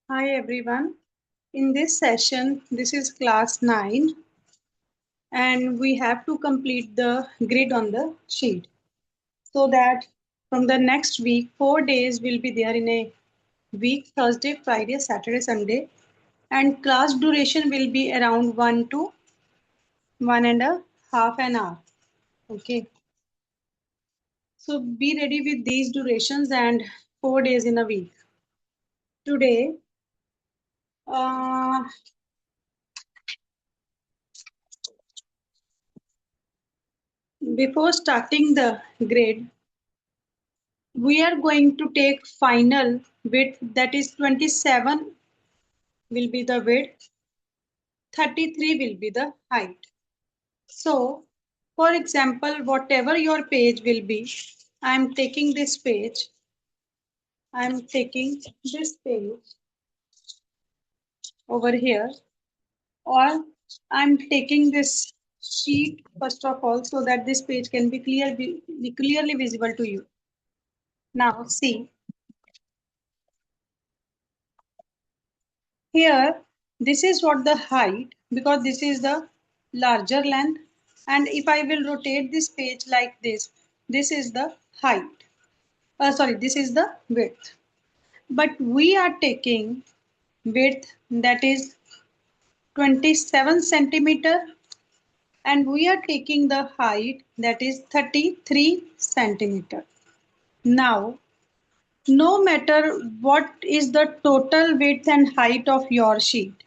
Hi everyone. In this session, this is class 9 and we have to complete the grid on the sheet so that from the next week, 4 days will be there in a week, Thursday, Friday, Saturday, Sunday, and class duration will be around 1 to 1.5 an hour. Okay. So be ready with these durations and 4 days in a week. Today, uh, before starting the grade, we are going to take final width, that is 27 will be the width, 33 will be the height. So for example, whatever your page will be, I am taking this page, I am taking this page over here, or I am taking this sheet first of all so that this page can be clearly visible to you. Now see, here, this is what the height, because this is the larger length, and if I will rotate this page like this is the height. Sorry, this is the width. But we are taking width that is 27 centimeter, and we are taking the height that is 33 centimeter. Now, no matter what is the total width and height of your sheet,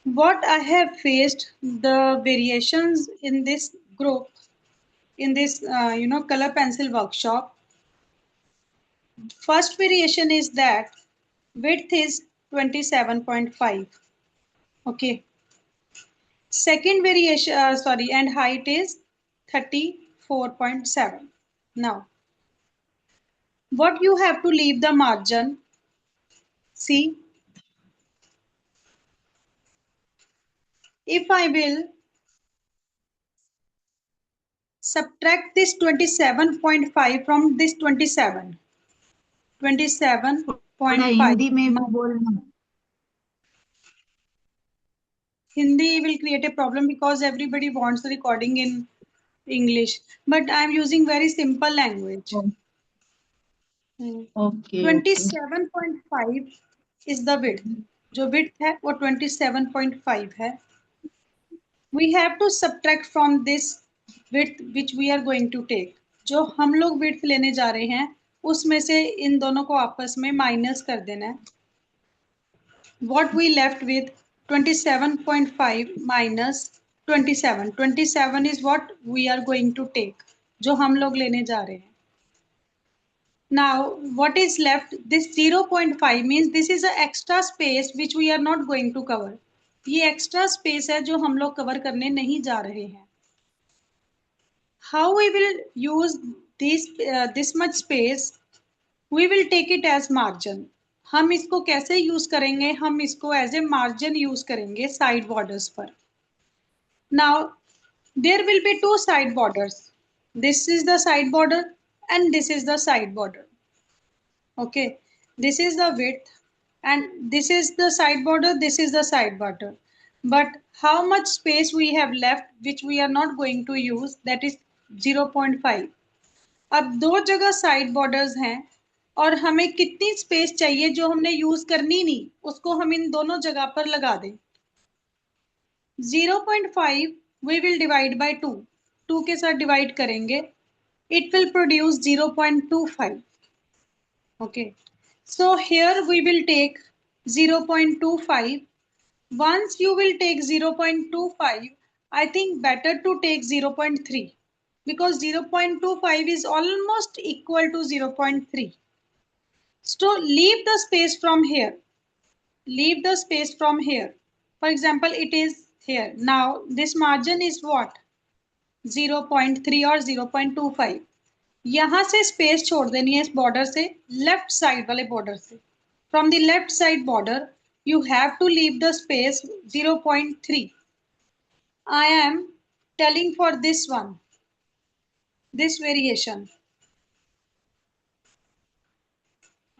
what I have faced the variations in this group, in this color pencil workshop. First variation is that width is 27.5. Okay. Second variation, and height is 34.7. Now, what you have to leave the margin. See, if I will subtract this 27.5 from this 27.5. थोड़ा हिंदी में भी बोलना। Hindi will create a problem because everybody wants the recording in English. But I am using very simple language. Okay 27.5 is the width. जो width है वो 27.5 है. We have to subtract from this width which we are going to take. जो हम लोग width लेने जा रहे हैं उसमें से इन दोनों को आपस में माइनस कर देना है. What we left with 27.5 minus 27. 27 is what we are going to take, जो हम लोग लेने जा रहे हैं. Now, what is left? This 0.5 means this is an extra space which we are not going to cover. ये extra space है जो हम लोग cover करने नहीं जा रहे हैं. How we will use this much space? We will take it as margin. हम इसको कैसे यूज करेंगे? हम इसको एज ए मार्जिन यूज करेंगे साइड बॉर्डर्स पर. Now there will be two side borders. This is the side border and this is the side border. Okay, this is the width and this is the side border, this is the side border. But how much space we have left which we are not going to use, that is 0.5. अब दो जगह side borders हैं और हमें कितनी space चाहिए जो हमने यूज करनी नहीं, उसको हम इन दोनों जगह पर लगा दें. 0.5 we will divide by 2. 2 के साथ डिवाइड करेंगे, it will produce 0.25. Okay, so here we will take 0.25. Once you will take 0.25, I think better to take 0.3 because 0.25 is almost equal to 0.3. So leave the space from here. Leave the space from here. For example, it is here. Now this margin is what? 0.3 or 0.25. यहाँ से space छोड़ देनी है इस border से, left side वाले border से. From the left side border you have to leave the space 0.3. I am telling for this one, this variation.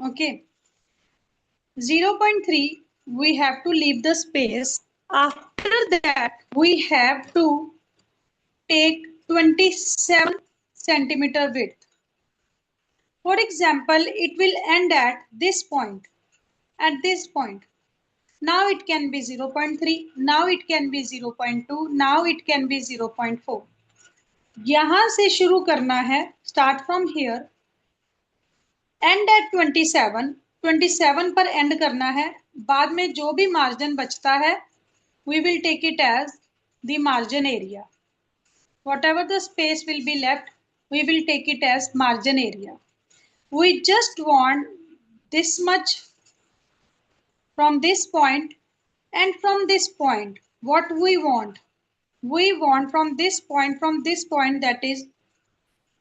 Okay, 0.3 we have to leave the space. After that we have to take 27 centimeter width. For example, it will end at this point, at this point. Now it can be 0.3, now it can be 0.2, now it can be 0.4. यहाँ से शुरू करना है, start from here, end at 27, 27 पर end करना है, बाद में जो भी margin बचता है, we will take it as the margin area. Whatever the space will be left, we will take it as margin area. We just want this much from this point and from this point. What we want? We want from this point, that is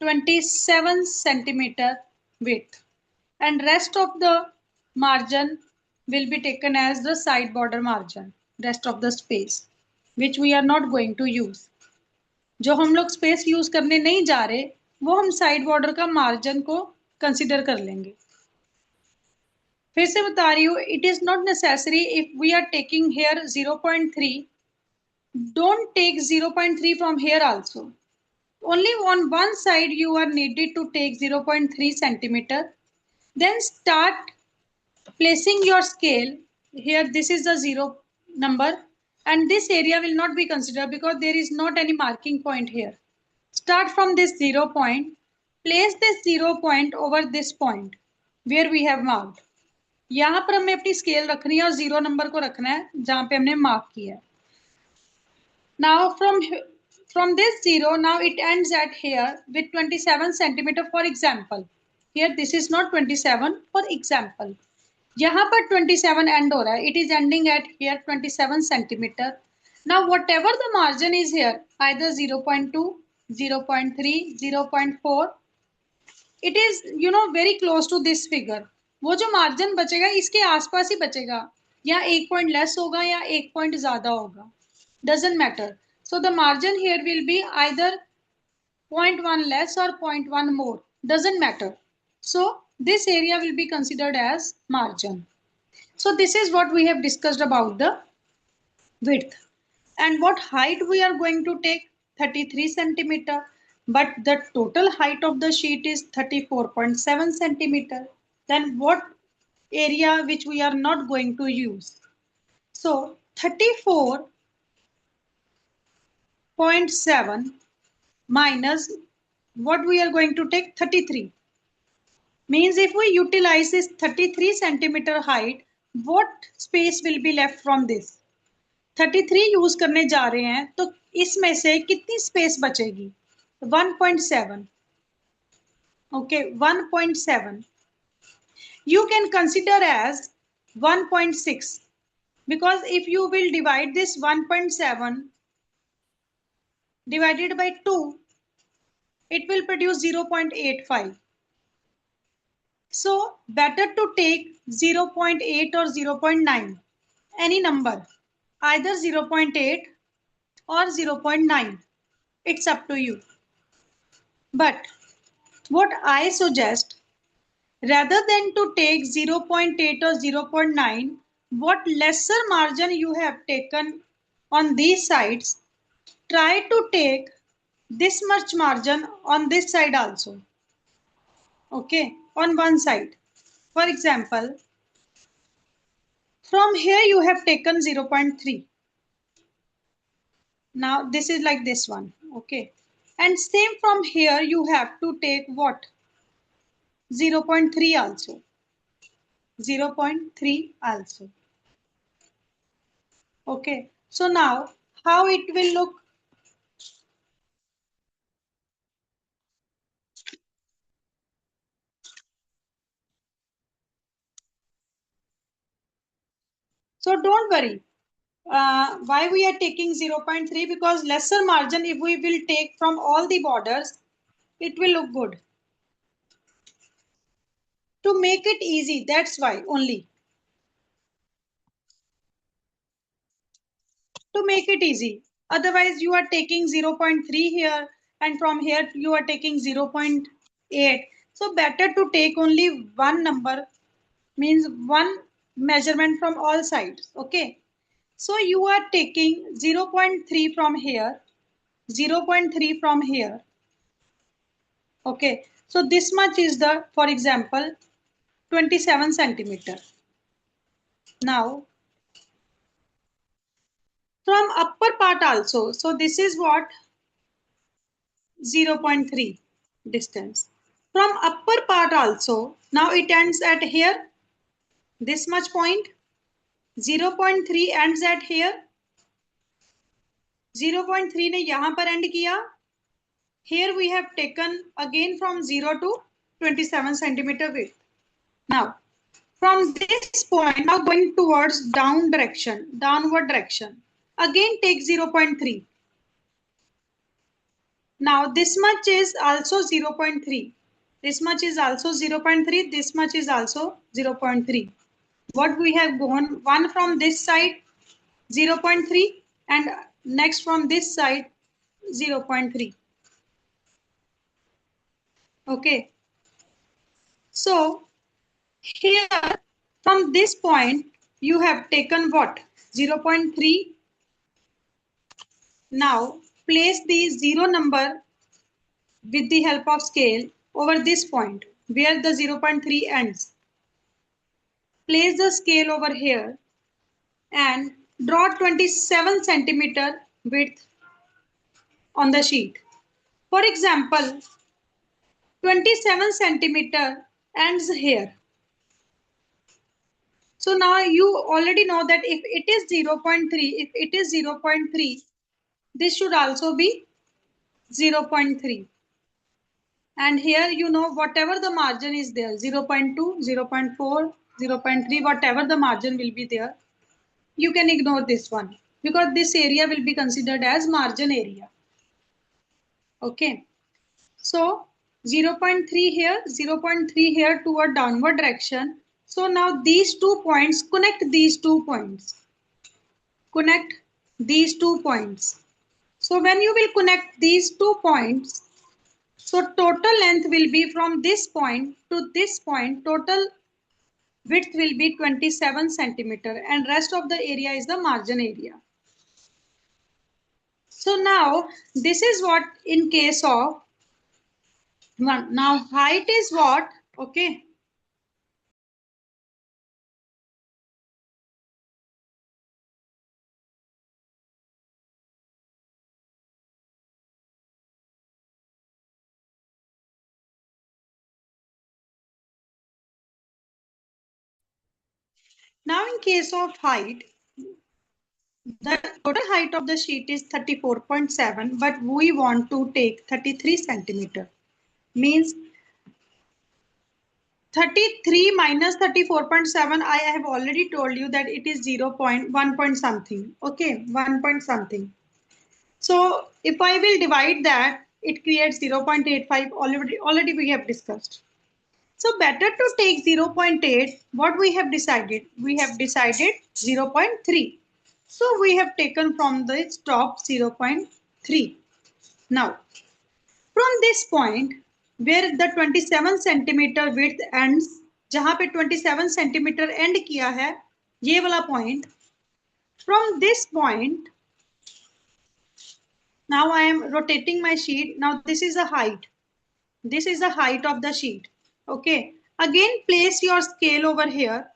27 centimeter width, and rest of the margin will be taken as the side border margin, rest of the space which we are not going to use. जो हम लोग space use करने नहीं जा रहे वो हम side border का मार्जिन को कंसीडर कर लेंगे. फिर से बता रही हूँ, it is not necessary if we are taking here 0.3, don't take 0.3 from here also. Only on one side you are needed to take 0.3 centimeter. Then start placing your scale here. This is the 0 number and this area will not be considered because there is not any marking point here. Start from this 0 point, place this 0 point over this point where we have marked. यहाँ पर हमें अपनी scale रखनी है और 0 number को रखना है जहाँ पे हमने मार्क किया है. Now from this 0, now it ends at here with 27 centimeter. For example, here this is not 27. For example, यहाँ पर 27 end हो रहा है. It is ending at here 27 centimeter. Now whatever the margin is here, either 0.2, 0.3, 0.4, it is very close to this figure. वो जो margin बचेगा इसके आसपास ही बचेगा, या 1 पॉइंट लेस होगा या 1 पॉइंट ज्यादा होगा, doesn't matter. So the margin here will be either 0.1 less or 0.1 more, doesn't matter. So this area will be considered as margin. So this is what we have discussed about the width. And what height we are going to take? 33 centimeter. But the total height of the sheet is 34.7 centimeter. Then what area which we are not going to use? So 34.7 minus what we are going to take, 33. Means if we utilize this 33 centimeter height, what space will be left from this? 33 use करने जा रहे हैं तो इसमें से कितनी space बचेगी? 1.7. Okay, 1.7. You can consider as 1.6 because if you will divide this 1.7 divided by 2, it will produce 0.85. So better to take 0.8 or 0.9, any number, either 0.8 or 0.9. It's up to you. But what I suggest, rather than to take 0.8 or 0.9, what lesser margin you have taken on these sides, try to take this much margin on this side also. Okay, on one side. For example, from here you have taken 0.3. Now this is like this one. Okay, and same from here you have to take what? 0.3 also. 0.3 also. Okay, so now how it will look? So don't worry. Why we are taking 0.3? Because lesser margin, if we will take from all the borders, it will look good. To make it easy, that's why only. To make it easy. Otherwise, you are taking 0.3 here and from here you are taking 0.8. So better to take only one number, means one measurement from all sides. Okay. So you are taking 0.3 from here, 0.3 from here. Okay. So this much is the, for example, 27 centimeter. Now from upper part also. So this is what 0.3 distance. From upper part also. Now it ends at here. This much point. 0.3 ends at here. 0.3 ने यहाँ पर end किया. Here we have taken again from 0 to 27 centimeter width. Now from this point, now going towards downward direction. Again take 0.3. Now this much is also 0.3. This much is also 0.3. This much is also 0.3. What we have gone, one from this side 0.3 and next from this side 0.3. Okay. So here from this point you have taken what? 0.3. Now place the 0 number with the help of scale over this point where the 0.3 ends. Place the scale over here and draw 27 centimeter width on the sheet. For example, 27 centimeter ends here. So now you already know that if it is 0.3, this should also be 0.3. And here you know whatever the margin is there, 0.2, 0.4, 0.3, whatever the margin will be there, you can ignore this one because this area will be considered as margin area. Okay. So 0.3 here, 0.3 here toward downward direction. So now these 2 points, connect these 2 points. Connect these 2 points. So when you will connect these 2 points, so total length will be from this point to this point, total width will be 27 centimeter and rest of the area is the margin area. So now this is what in case of one. Now height is what? Okay. Now in case of height, the total height of the sheet is 34.7, but we want to take 33 centimeter. Means 33 minus 34.7, I have already told you that it is 0.1 point something. Okay, 1 point something. So if I will divide that, it creates 0.85. Already we have discussed. So better to take 0.8. What we have decided? We have decided 0.3. So we have taken from the top 0.3. Now, from this point where the 27 centimeter width ends, जहाँ पे 27 centimeter end किया है, ये वाला point. From this point, now I am rotating my sheet. Now this is the height. This is the height of the sheet. Okay. Again, place your scale over here.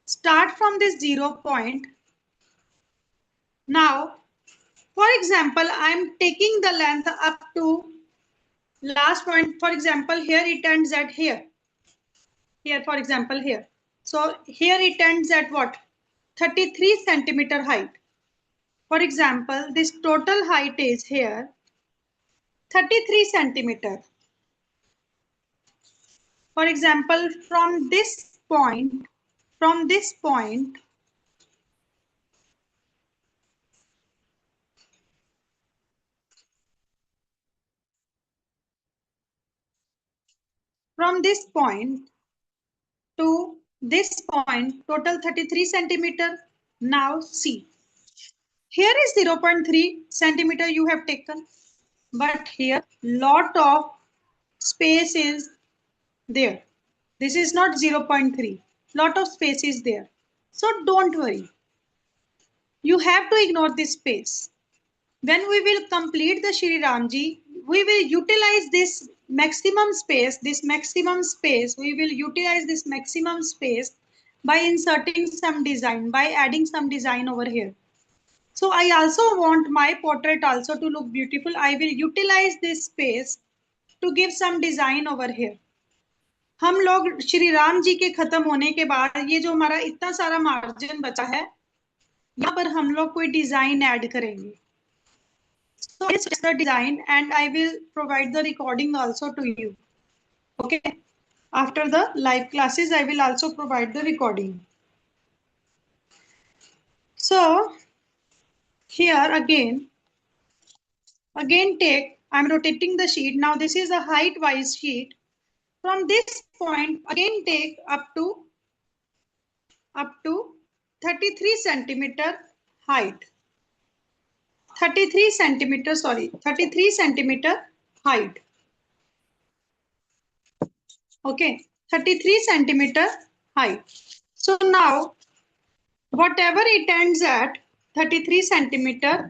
Start from this 0 point. Now, for example, I am taking the length up to last point. For example, here it ends at here. Here, for example, here. So here it ends at what? 33 centimeter height. For example, this total height is here 33 centimeter. For example, from this point, from this point to this point, total 33 centimeter. Now see, here is 0.3 centimeter you have taken, but here lot of space is there. This is not 0.3, lot of space is there. So don't worry. You have to ignore this space. When we will complete the Shri Ramji, we will utilize this maximum space, we will utilize this maximum space by inserting some design, by adding some design over here. So I also want my portrait also to look beautiful. I will utilize this space to give some design over here. हम लोग श्री राम जी के खत्म होने के बाद ये जो हमारा इतना सारा मार्जिन बचा है, यहाँ पर हम लोग कोई डिजाइन ऐड करेंगे. So this is the design and I will provide the recording also to you. Okay. After the live classes, I will also provide the recording. So here again take, I'm rotating the sheet. Now this is a height wise sheet. From this point, again take up to 33 centimeter height. 33 centimeter height. Okay, 33 centimeter height. So now, whatever it ends at 33 centimeter,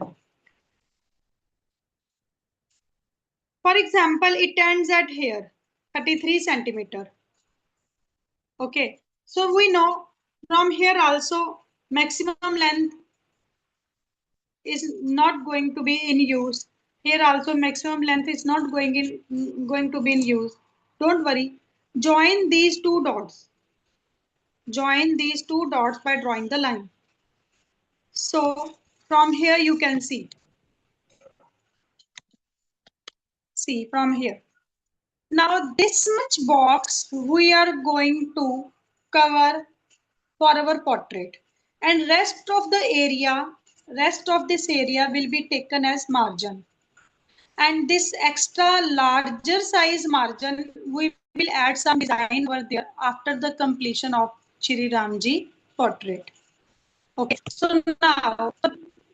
for example, it ends at here, 33 centimeter. Okay, so we know from here also maximum length is not going to be in use. Here also maximum length is not going to be in use. Don't worry. Join these two dots. Join these two dots by drawing the line. So from here you can see. See from here. Now this much box we are going to cover for our portrait, and rest of this area will be taken as margin. And this extra larger size margin, we will add some design over there after the completion of Shri Ramji portrait. Okay, so now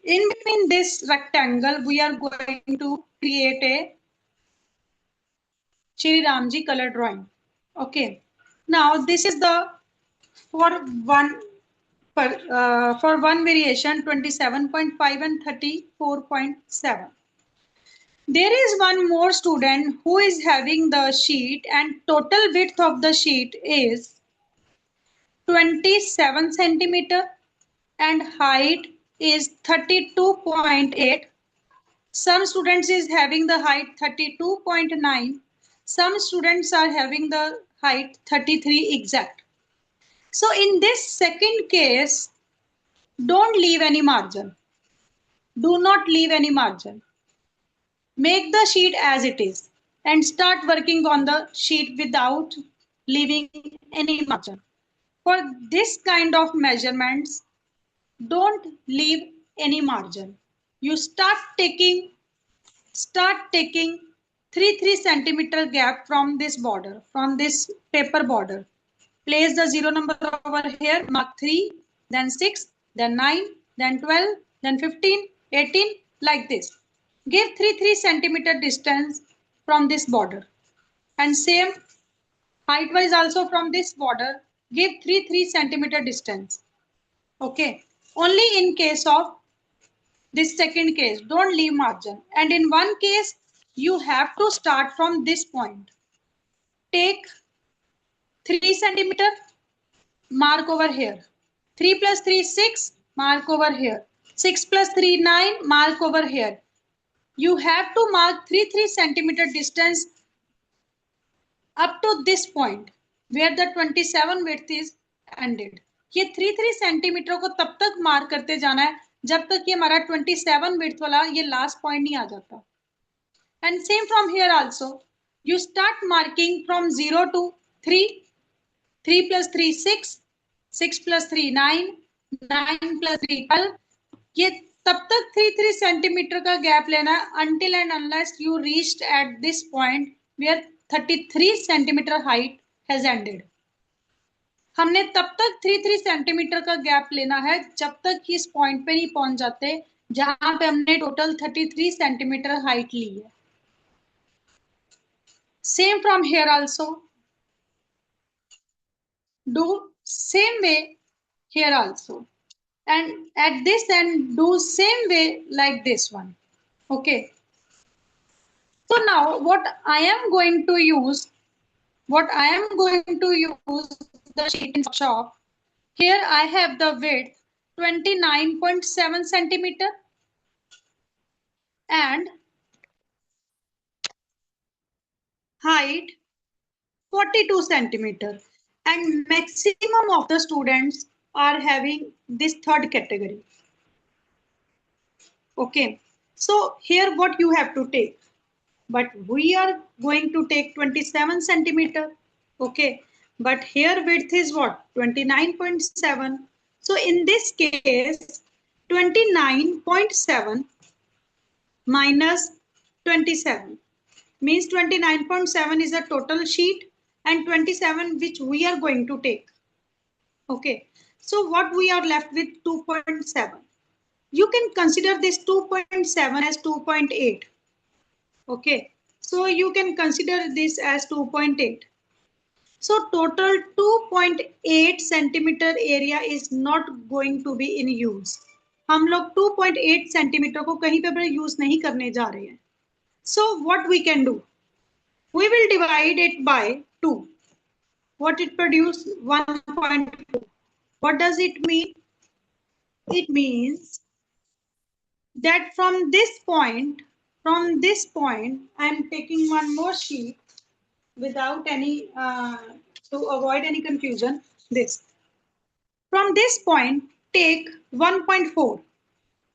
in between this rectangle, we are going to create a Shri Ramji color drawing. Okay, now this is the for one variation 27.5 and 34.7. There is one more student who is having the sheet and total width of the sheet is 27 centimeter and height is 32.8. Some students is having the height 32.9. Some students are having the height 33 exact. So in this second case, don't leave any margin. Do not leave any margin. Make the sheet as it is and start working on the sheet without leaving any margin. For this kind of measurements, don't leave any margin. You start taking 3 centimeter gap from this border, from this paper border. Place the 0 number over here, mark 3, then 6, then 9, then 12, then 15, 18, like this. Give 3 centimeter distance from this border. And same height wise also from this border, give 3 centimeter distance. Okay. Only in case of this second case, don't leave margin. And in one case, you have to start from this point. Take 3 centimeter, mark over here. 3 plus 3, 6, mark over here. 6 plus 3, 9, mark over here. You have to mark 3 centimeter distance up to this point where the 27 width is ended. ये 3 centimetre को तब तक mark करते जाना है जब तक ये हमारा 27 width वाला ये लास्ट पॉइंट नहीं आ जाता. And same from here also. You start marking from 0 to 3. 3 plus 3, 6. 6 plus 3, 9. 9 plus 3, 12. ये तब तक 3 सेंटीमीटर का गैप लेना है until and unless you reached at this point where 33 centimeter height has ended. हमने तब तक 3 सेंटीमीटर का गैप लेना है जब तक इस पॉइंट पे नहीं पहुंच जाते जहां पे हमने टोटल 33 सेंटीमीटर हाइट ली है. Same from here also. Do same way here also, and at this end do same way like this one. Okay, so now what I am going to use the sheet in Photoshop. Here I have the width 29.7 centimeter and height 42 centimeter, and maximum of the students are having this third category. Okay, so here what you have to take, but we are going to take 27 centimeter. Okay, but here width is what, 29.7. So in this case 29.7 minus 27 means 29.7 is a total sheet and 27 which we are going to take. Okay, so what we are left with 2.7. You can consider this 2.7 as 2.8. Okay, so you can consider this as 2.8. So total 2.8 centimeter area is not going to be in use. हम लोग 2.8 centimetre को कहीं पे भी use नहीं करने जा रहे हैं. So what we can do? We will divide it by 2. What it produce? 1.2. What does it mean? It means that from this point, I am taking one more sheet without any, to avoid any confusion, this. From this point, take 1.4.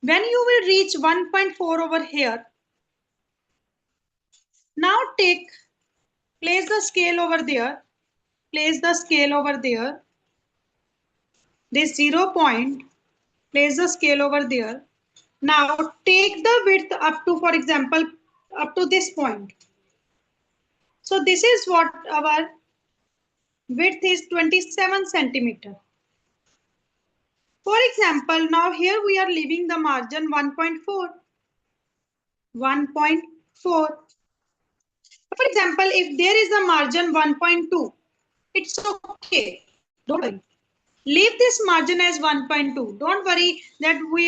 When you will reach 1.4 over here, now place the scale over there, this 0 point, place the scale over there. Now take the width up to, for example, up to this point. So this is what our width is, 27 centimeter. For example, now here we are leaving the margin 1.4. 1.4. For example, if there is a margin 1.2, it's okay. Don't worry. Leave this margin as 1.2. Don't worry that we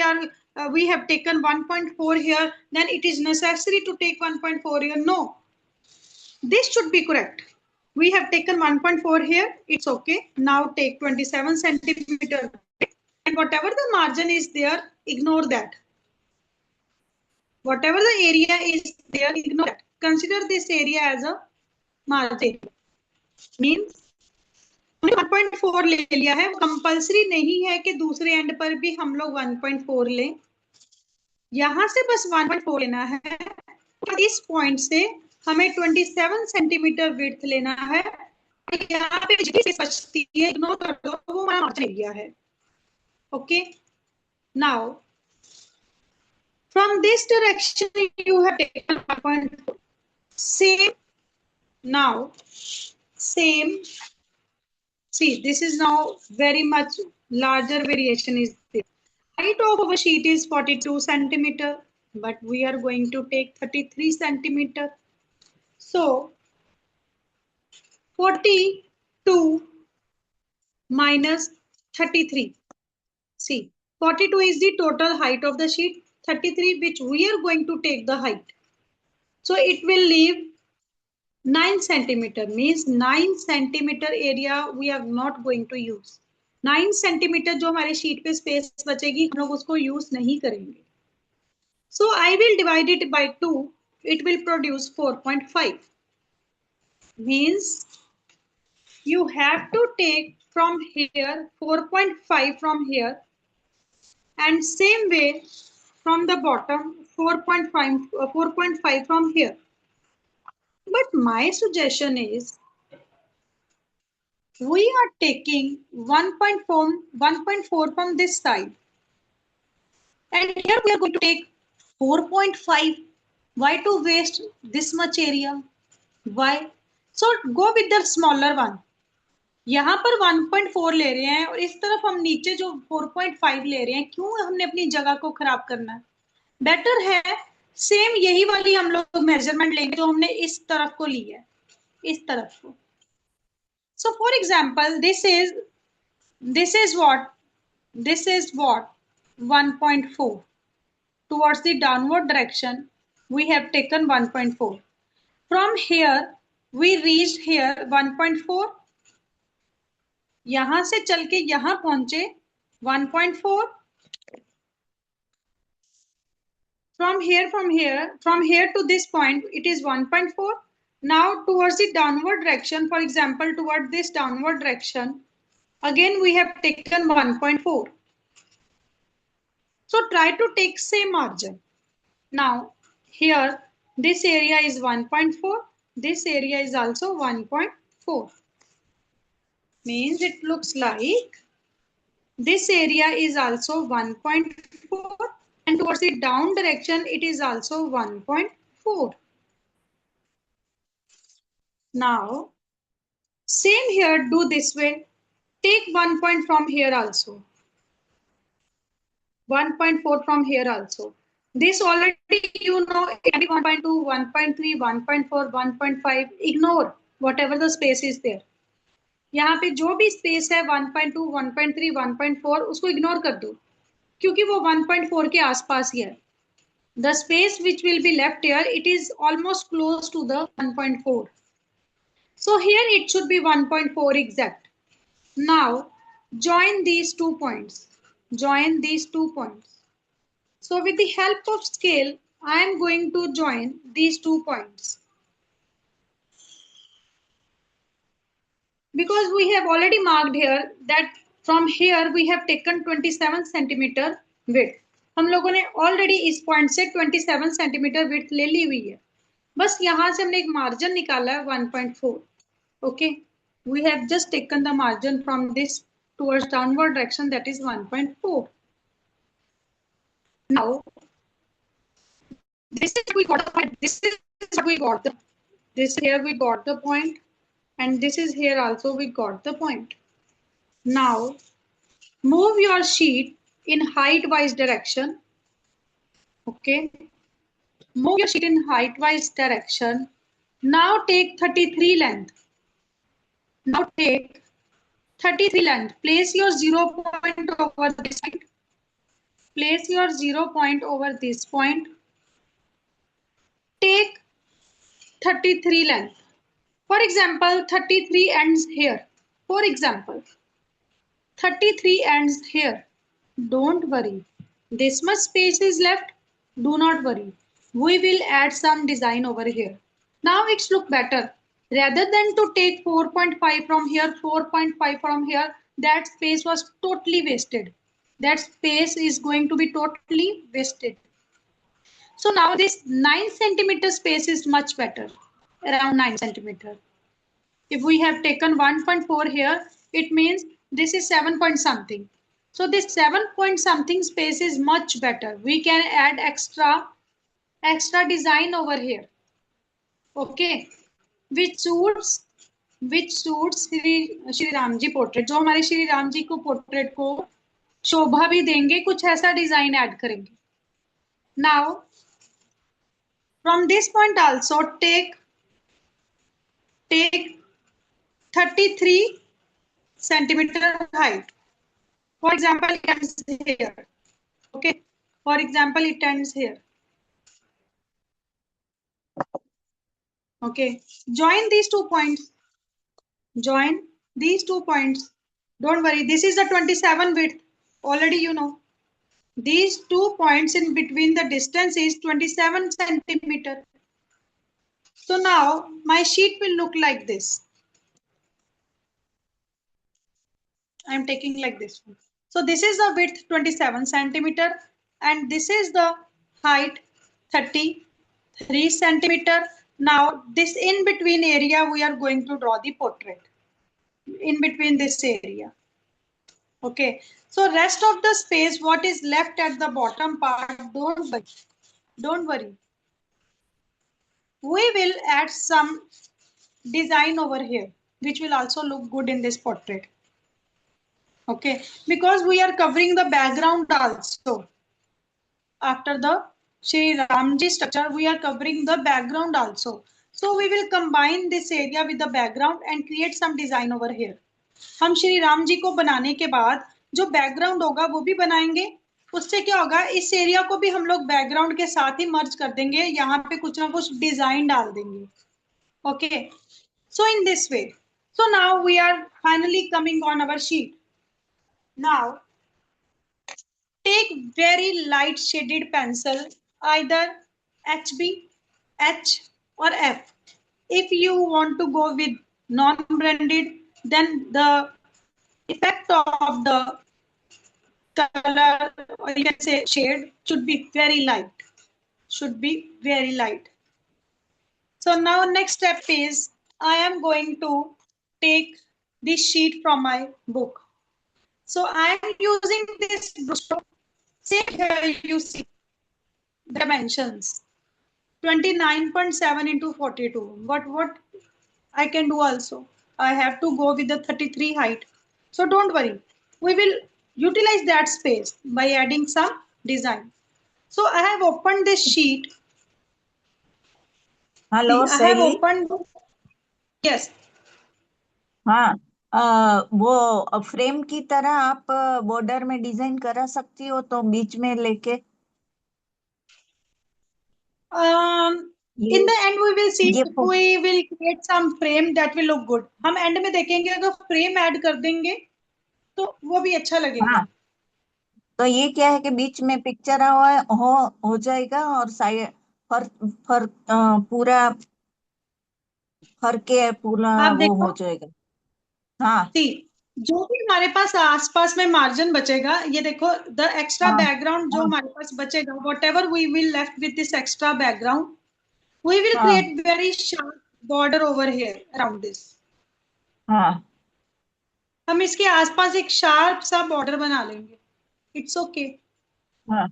have taken 1.4 here, then it is necessary to take 1.4 here. No, this should be correct. We have taken 1.4 here, it's okay. Now take 27 centimeter and whatever the margin is there, ignore that. Whatever the area is there, ignore that. Consider this area as a margin. Means 1.4 ले लिया है, compulsory नहीं है कि दूसरे and पर भी हम लोग 1.4 लें. यहां से बस 1.4 लेना है. इस पॉइंट से हमें 27 सेंटीमीटर विड्थ लेना है. यहाँ पे जितनी बचती है इग्नोर कर दो, वो हमारा मार्जिन एरिया है. Okay, now from this direction you have taken 1.4. Same. Now same. See, this is now very much larger variation is there. Height of our sheet is 42 centimeter, but we are going to take 33 centimeter. So 42 minus 33. See, 42 is the total height of the sheet, 33 which we are going to take the height. So it will leave 9 centimeter, means 9 centimeter area we are not going to use. 9 centimeter जो हमारे sheet पे space बचेगी हम लोग उसको use नहीं करेंगे. So I will divide it by 2. It will produce 4.5. Means you have to take from here 4.5 from here, and same way from the bottom 4.5 from here. But my suggestion is we are taking 1.4 from this side, and here we are going to take 4.5. Why to waste this much area? Why? So go with the smaller one. यहाँ पर 1.4 ले रहे हैं और इस तरफ हम नीचे जो 4.5 ले रहे हैं, क्यों हमने अपनी जगह को खराब करना है? बेटर है सेम यही वाली हम लोग मेजरमेंट लेंगे जो हमने इस तरफ को ली है, इस तरफ को. So for example, this is what this is what? 1.4. Towards the downward direction, we have taken 1.4. From here, we reached here 1.4. यहां से चल के यहां पहुंचे 1.4. From here to this point, it is 1.4. Now towards the downward direction, for example, toward this downward direction, again we have taken 1.4. So try to take same margin. Now here, this area is 1.4. This area is also 1.4. Means it looks like this area is also 1.4 and towards the down direction it is also 1.4. Now same here, do this way. Take 1 point from here also. 1.4 from here also. This already you know, it can be 1.2, 1.3, 1.4, 1.5. Ignore whatever the space is there. यहाँ पे जो भी space है 1.2, 1.3, 1.4 उसको ignore कर दो क्योंकि वो 1.4 के आसपास ही है. The space which will be left here, it is almost close to the 1.4. So here it should be 1.4 exact. Now join these 2 points. Join these 2 points. So with the help of scale, I am going to join these 2 points. Because we have already marked here that from here we have taken 27 centimeter width. हम लोगों ने already इस point से 27 centimeter width ले ली हुई है. बस यहाँ से हमने एक margin निकाला है 1.4. Okay, we have just taken the margin from this towards downward direction, that is 1.4. Now this is we got the point. This is we got the. This here we got the point, and this is here also we got the point. Now move your sheet in height-wise direction. Okay, move your sheet in height-wise direction. Now take 33 length. Now take 33 length. Place your 0 point over this point. Place your 0 point over this point. Take 33 length. For example, 33 ends here. For example, 33 ends here. Don't worry. This much space is left. Do not worry. We will add some design over here. Now it's look better. Rather than to take 4.5 from here, 4.5 from here, that space was totally wasted. That space is going to be totally wasted. So now this 9 centimeter space is much better, around 9 centimeter. If we have taken 1.4 here, it means this is 7 point something. So this 7 point something space is much better. We can add extra design over here. Okay, which suits Shri Ram ji portrait, जो हमारे श्री राम जी को portrait को शोभा भी देंगे, कुछ ऐसा design add करेंगे. Now from this point also take 33 centimeter height. For example, it ends here. Okay, for example, it ends here. Okay, join these 2 points. Join these 2 points. Don't worry, this is the 27 width. Already you know. These 2 points in between the distance is 27 centimeter. So now my sheet will look like this. I am taking like this one. So this is the width 27 centimeter and this is the height 33 centimeter. Now this in between area we are going to draw the portrait. In between this area. Okay. So rest of the space, what is left at the bottom part, don't worry. We will add some design over here, which will also look good in this portrait. Okay, because we are covering the background also. After the Shri Ramji structure, we are covering the background also. So we will combine this area with the background and create some design over here. हम श्री राम जी को बनाने के बाद जो background होगा वो भी बनाएंगे। उससे क्या होगा, इस एरिया को भी हम लोग बैकग्राउंड के साथ ही मर्ज कर देंगे, यहाँ पे कुछ ना कुछ डिजाइन डाल देंगे। Okay, so in this way, so now we are finally coming on our sheet. Now take very light shaded pencil, either HB, H or F. If you want to go with non-branded, then the effect of the color, or you can say shade, should be very light. Should be very light. So now next step is I am going to take this sheet from my book. So I am using this brushstroke. Same here you see dimensions 29.7 into 42. But what I can do also, I have to go with the 33 height. So don't worry, we will utilize that space by adding some design. So I have opened this sheet. Hello See, I have शैली। opened. Yes. हाँ, वो frame की तरह आप border में design करा सकती हो तो बीच में लेके In ये the end we will see ये if we will create some frame that will look good. हम एंड में देखेंगे अगर फ्रेम ऐड कर देंगे तो वो भी अच्छा लगेगा। हाँ, तो ये क्या है कि बीच में पिक्चर हो जाएगा और साइड फर फर पूरा फर के पूरा आप वो देखो, हो जाएगा। हाँ सी जो भी हमारे पास आसपास में मार्जिन बचेगा, ये देखो द एक्स्ट्रा हाँ बैकग्राउंड जो हाँ हमारे पास बचेगा, whatever we will left with this extra background, we will हाँ create very sharp border over here around this. हाँ हम इसके आसपास एक शार्प सा बॉर्डर बना लेंगे। It's okay. हाँ।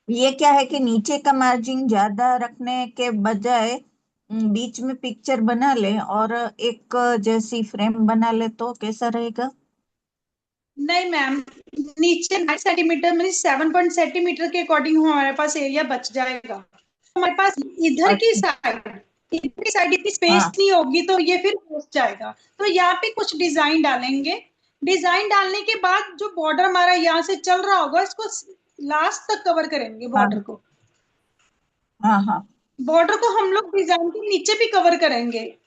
ये क्या है कि नीचे का मार्जिन ज्यादा रखने के बजाय बीच में पिक्चर बना ले और एक जैसी फ्रेम बना ले तो कैसा रहेगा? नहीं मैम, नीचे 9 सेंटीमीटर मतलब 7 सेंटीमीटर के अकॉर्डिंग हमारे पास एरिया बच जाएगा। हमारे पास अच्छा। इधर की साइड इतनी स्पेस हाँ नहीं होगी तो ये फिर बच जाएगा। तो यहाँ पे कुछ डिजाइन डालेंगे। डिजाइन डालने के बाद जो बॉर्डर हमारा यहाँ से चल रहा होगा, इसको लास्ट तक कवर करेंगे बॉर्डर हाँ को। हाँ हाँ। बॉर्डर को हम लोग डिजाइन के नीचे भी कवर करेंगे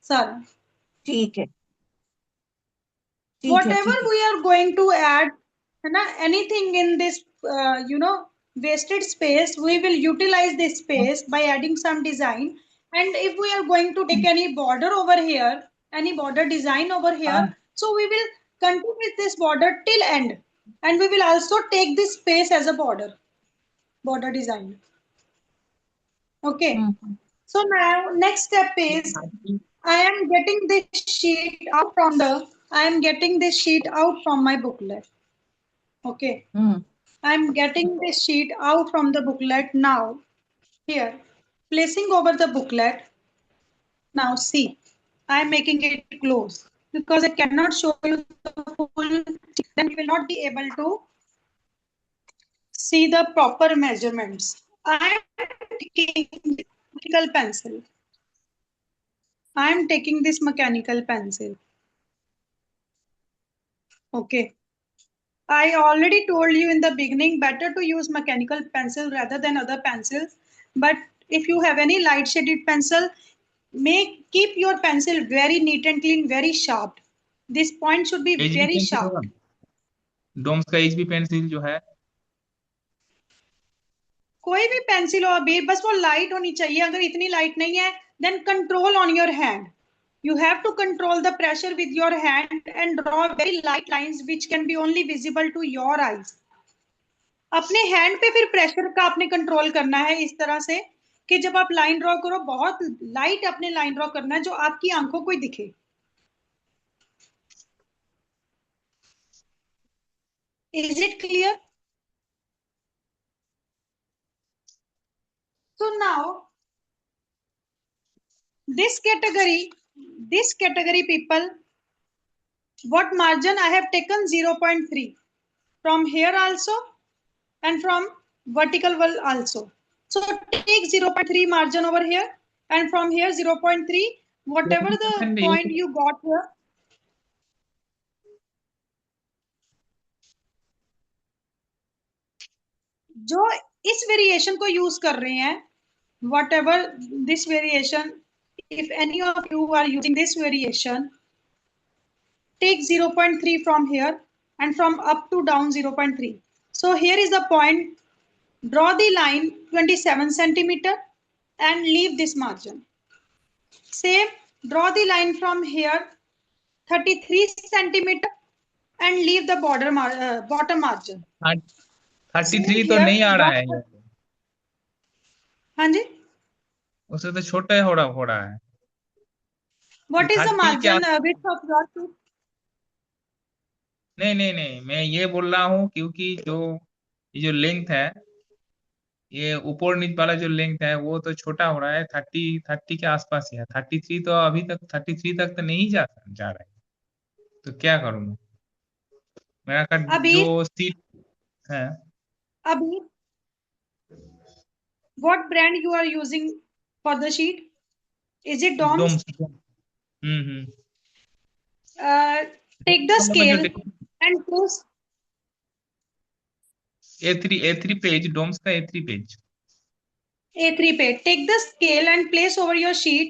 सारा। ठीक है ठीक है Whatever ठीक है। we are going to add, anything in this wasted space, we will utilize this हाँ space by adding some design. And if we are going to take any border over here, any border design over here, हाँ, so we will continue with this border till end, and we will also take this space as a border design. Okay, hmm. so now next step is I am getting this sheet out from the I am getting this sheet out from my booklet. Okay, hmm I am getting this sheet out from the booklet now. Here, placing over the booklet. Now see, I am making it close because I cannot show you the full. Then you will not be able to see the proper measurements. I am taking mechanical pencil. I am taking this mechanical pencil. Okay. I already told you in the beginning, better to use mechanical pencil rather than other pencils. But if you have any light shaded pencil, keep your pencil very neat and clean, very sharp. This point should be HB very pencil sharp. होगा, डोम्स का HB pencil जो है। कोई भी pencil हो अभी, बस वो लाइट होनी चाहिए। अगर इतनी लाइट नहीं है, then control on your hand. You have to control the pressure with your hand and draw very light lines which can be only visible to your eyes. अपने हैंड पे फिर प्रेशर का आपने कंट्रोल करना है इस तरह से कि जब आप लाइन ड्रॉ करो, बहुत लाइट अपने लाइन ड्रॉ करना है जो आपकी आंखों को ही दिखे। Is it clear? So now this category people, what margin I have taken 0.3 from here also and from vertical wall also. So take 0.3 margin over here and from here 0.3, whatever the point you got here. जो इस variation को use कर रहे हैं, whatever this variation, if any of you are using this variation, take 0.3 from here and from up to down 0.3. So here is the point. Draw the line 27 centimeter and leave this margin. Same, draw the line from here 33 centimeter and leave the bottom margin. 33 Same तो here, नहीं आ रहा draw. है ये, हाँ जी. उससे तो छोटा हो रहा है। What is the 30 क्या? margin width of your shoe? नहीं नहीं नहीं, मैं ये बोल रहा हूँ क्योंकि ये जो लेंथ है, ये ऊपर नीचे वाला जो लेंथ है वो तो छोटा हो रहा है, 30 के आसपास ही है। 33 तो अभी तक 33 तक तो नहीं जा रहा है, तो क्या करूँ मैं? मेरा का अभी जो सीट है। अभी what brand you are using for the sheet? Is it DOMS? Doms. Hmm. Take the वाला में जो scale and place A3 page, Doms का A3 page. A3 page. Take the scale and place over your sheet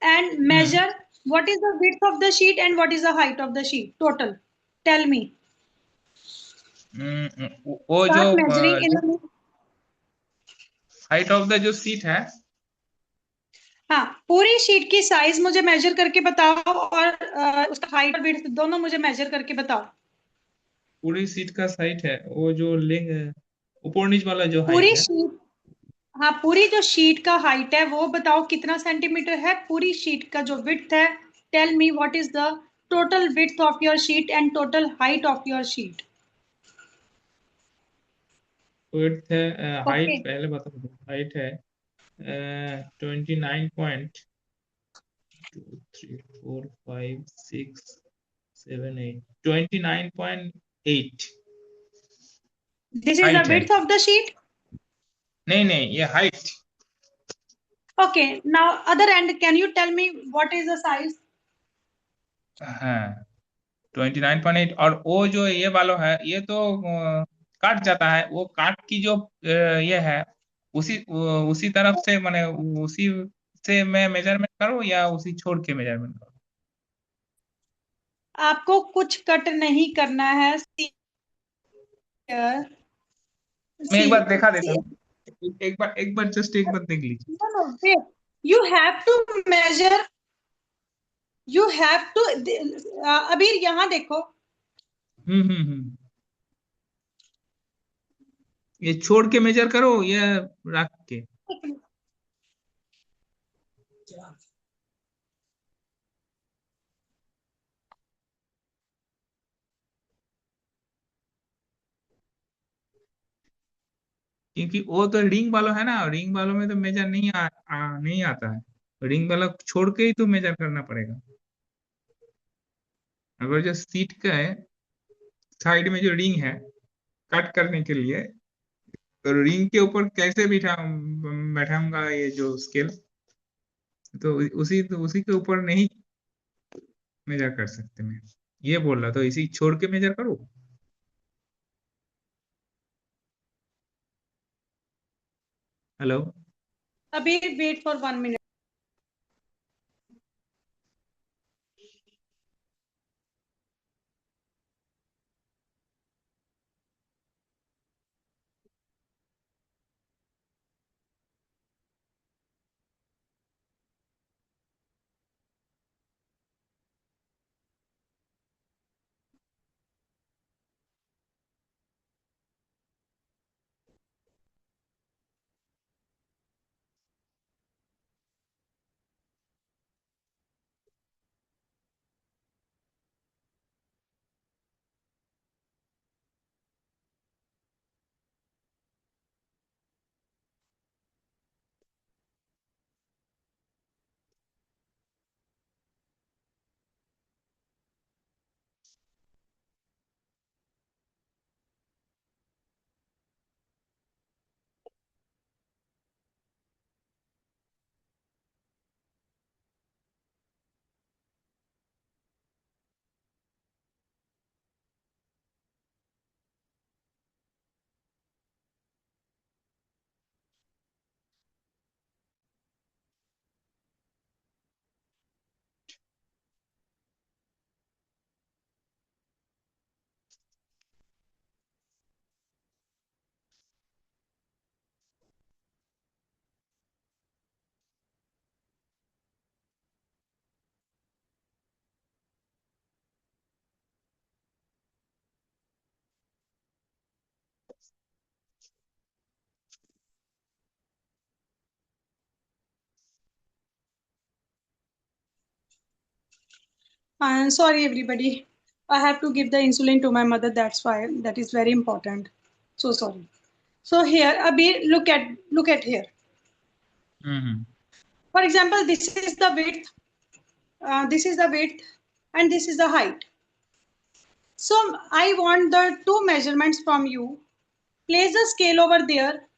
and hmm. measure what is the width of the sheet and what is the height of the sheet total. Tell me. वो जो Start measuring in the. Height of the जो seat है, हाँ, पूरी sheet की size मुझे major करके बताओ और उसका हाइट और विड्थ दोनों मुझे मेजर करके बताओ। पूरी सीट का हाइट है, वो जो लेंग ऊपर नीचे वाला जो हाइट पूरी है। शीट, हाँ पूरी जो शीट का हाइट है वो बताओ कितना सेंटीमीटर है। पूरी शीट का जो विड्थ है, tell me what is the total width of your sheet and total height of your sheet. Width है, ओके, हाइट पहले बता दो। हाइट है 29.2345678, 29.8 दिस इज द हाइट है। Width of the sheet. नहीं नहीं, ये height. Okay, now other end can you tell me what is the size. हाँ, 29.8। और वो जो ये वाला है, ये तो काट जाता है। वो काट की जो ये है, उसी तरफ से मैंने उसी से मैं मेजरमेंट करूँ या उसी छोड़ के मेजरमेंट करूँ? आपको कुछ कट नहीं करना है। मैं एक सी बार देखा देता सी हूँ। एक बार जस्ट एक बार देख लीजिए। No, no, wait. You have to measure. You have to. अभी यहाँ देखो. हम्म। ये छोड़ के मेजर करो या रख के? क्योंकि वो तो रिंग वालों है ना, रिंग वालों में तो मेजर नहीं आता है। रिंग वाला छोड़ के ही तो मेजर करना पड़ेगा। अगर जो सीट का है, साइड में जो रिंग है कट करने के लिए, तो रिंग के ऊपर कैसे बैठाऊंगा ये जो स्केल? तो उसी के ऊपर नहीं मेजर कर सकते मैं। ये बोल रहा तो इसी छोड़ के मेजर करूँ? हेलो। अभी wait for 1 minute. Sorry, everybody. I have to give the insulin to my mother. That's why that is very important. So sorry. So here, Abhi, look at here. Hmm For example, this is the width, and this is the height. So I want the two measurements from you. Place the scale over there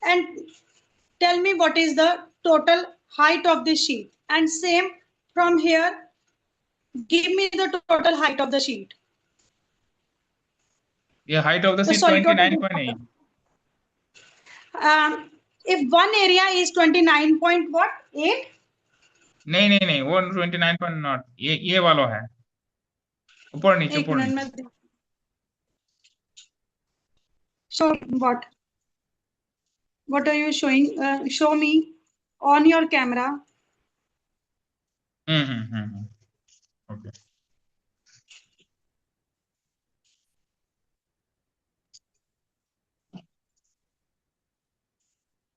and tell me what is the total height of the sheet. And same from here, give me the total height of the sheet. ये height of the seat Sorry, total. 29.8 If one area is 29.8, नहीं वो 29 point not ये वाला है ऊपर नीचे एक minute में show what are you showing? Show me on your camera. Okay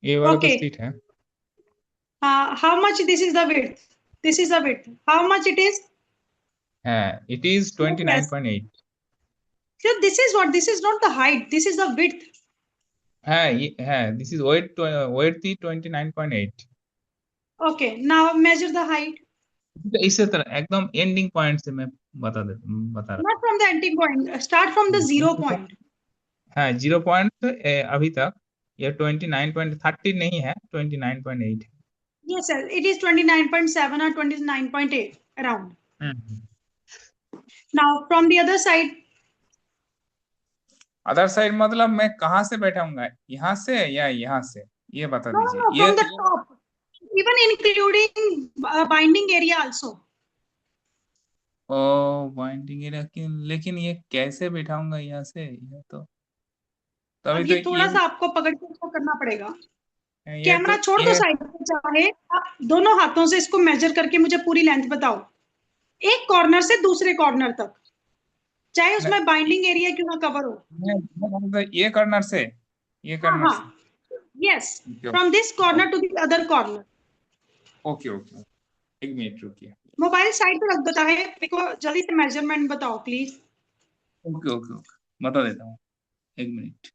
ये वाला तो Okay. सीट है How much this is the width? This is the width. How much it is? it is 29.8 So this is what? This is not the height. This is the width. this is weight थी 29.8 Okay. Now measure the height. इसी तरह एकदम ending point से मैं बता रहा Not from the ending point. Start from the 0 point. हाँ 0 point अभी तक ये 29.30 नहीं है 29.8 है Yes, sir. It is 29.7 or 29.8 around. Now from the other side. Other side मतलब मैं कहाँ से बैठाऊंगा यहाँ से या यहाँ से ये बता दीजिए No, from the top. Even including binding area also. O binding area लेकिन ये कैसे बैठाऊंगा यहाँ से ये तो तभी अब तो ये थोड़ा सा आपको पकड़ के इसको करना पड़ेगा कैमरा तो छोड़ दो साइड पे चाहे आप दोनों हाथों से इसको मेजर करके मुझे पूरी लेंथ बताओ एक कॉर्नर से दूसरे कॉर्नर तक चाहे उसमें बाइंडिंग एरिया क्यों ना कवर हो ये कॉर्नर से ये कॉर्नर से yes from this corner to the other corner okay okay एक मिनट रुकिए मोबाइल साइड पे रख देता है मेरे को जल्दी से मेजरमेंट बताओ प्लीज ओके ओके ओके बता देता हूँ एक minute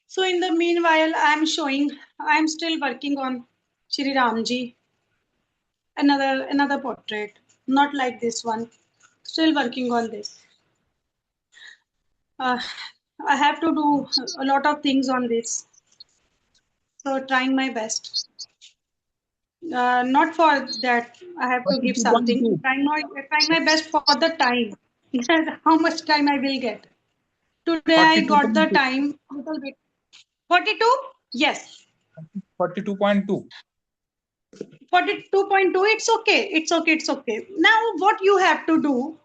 So in the meanwhile, I am still working on Shri Ramji, another portrait, not like this one. Still working on this. I have to do a lot of things on this. So trying my best. Not for that I have to give something. Trying my best for the time. How much time I will get. Today I got the time little bit. 42? Yes. 42.2. 42.2, it's okay. Now what you have to do,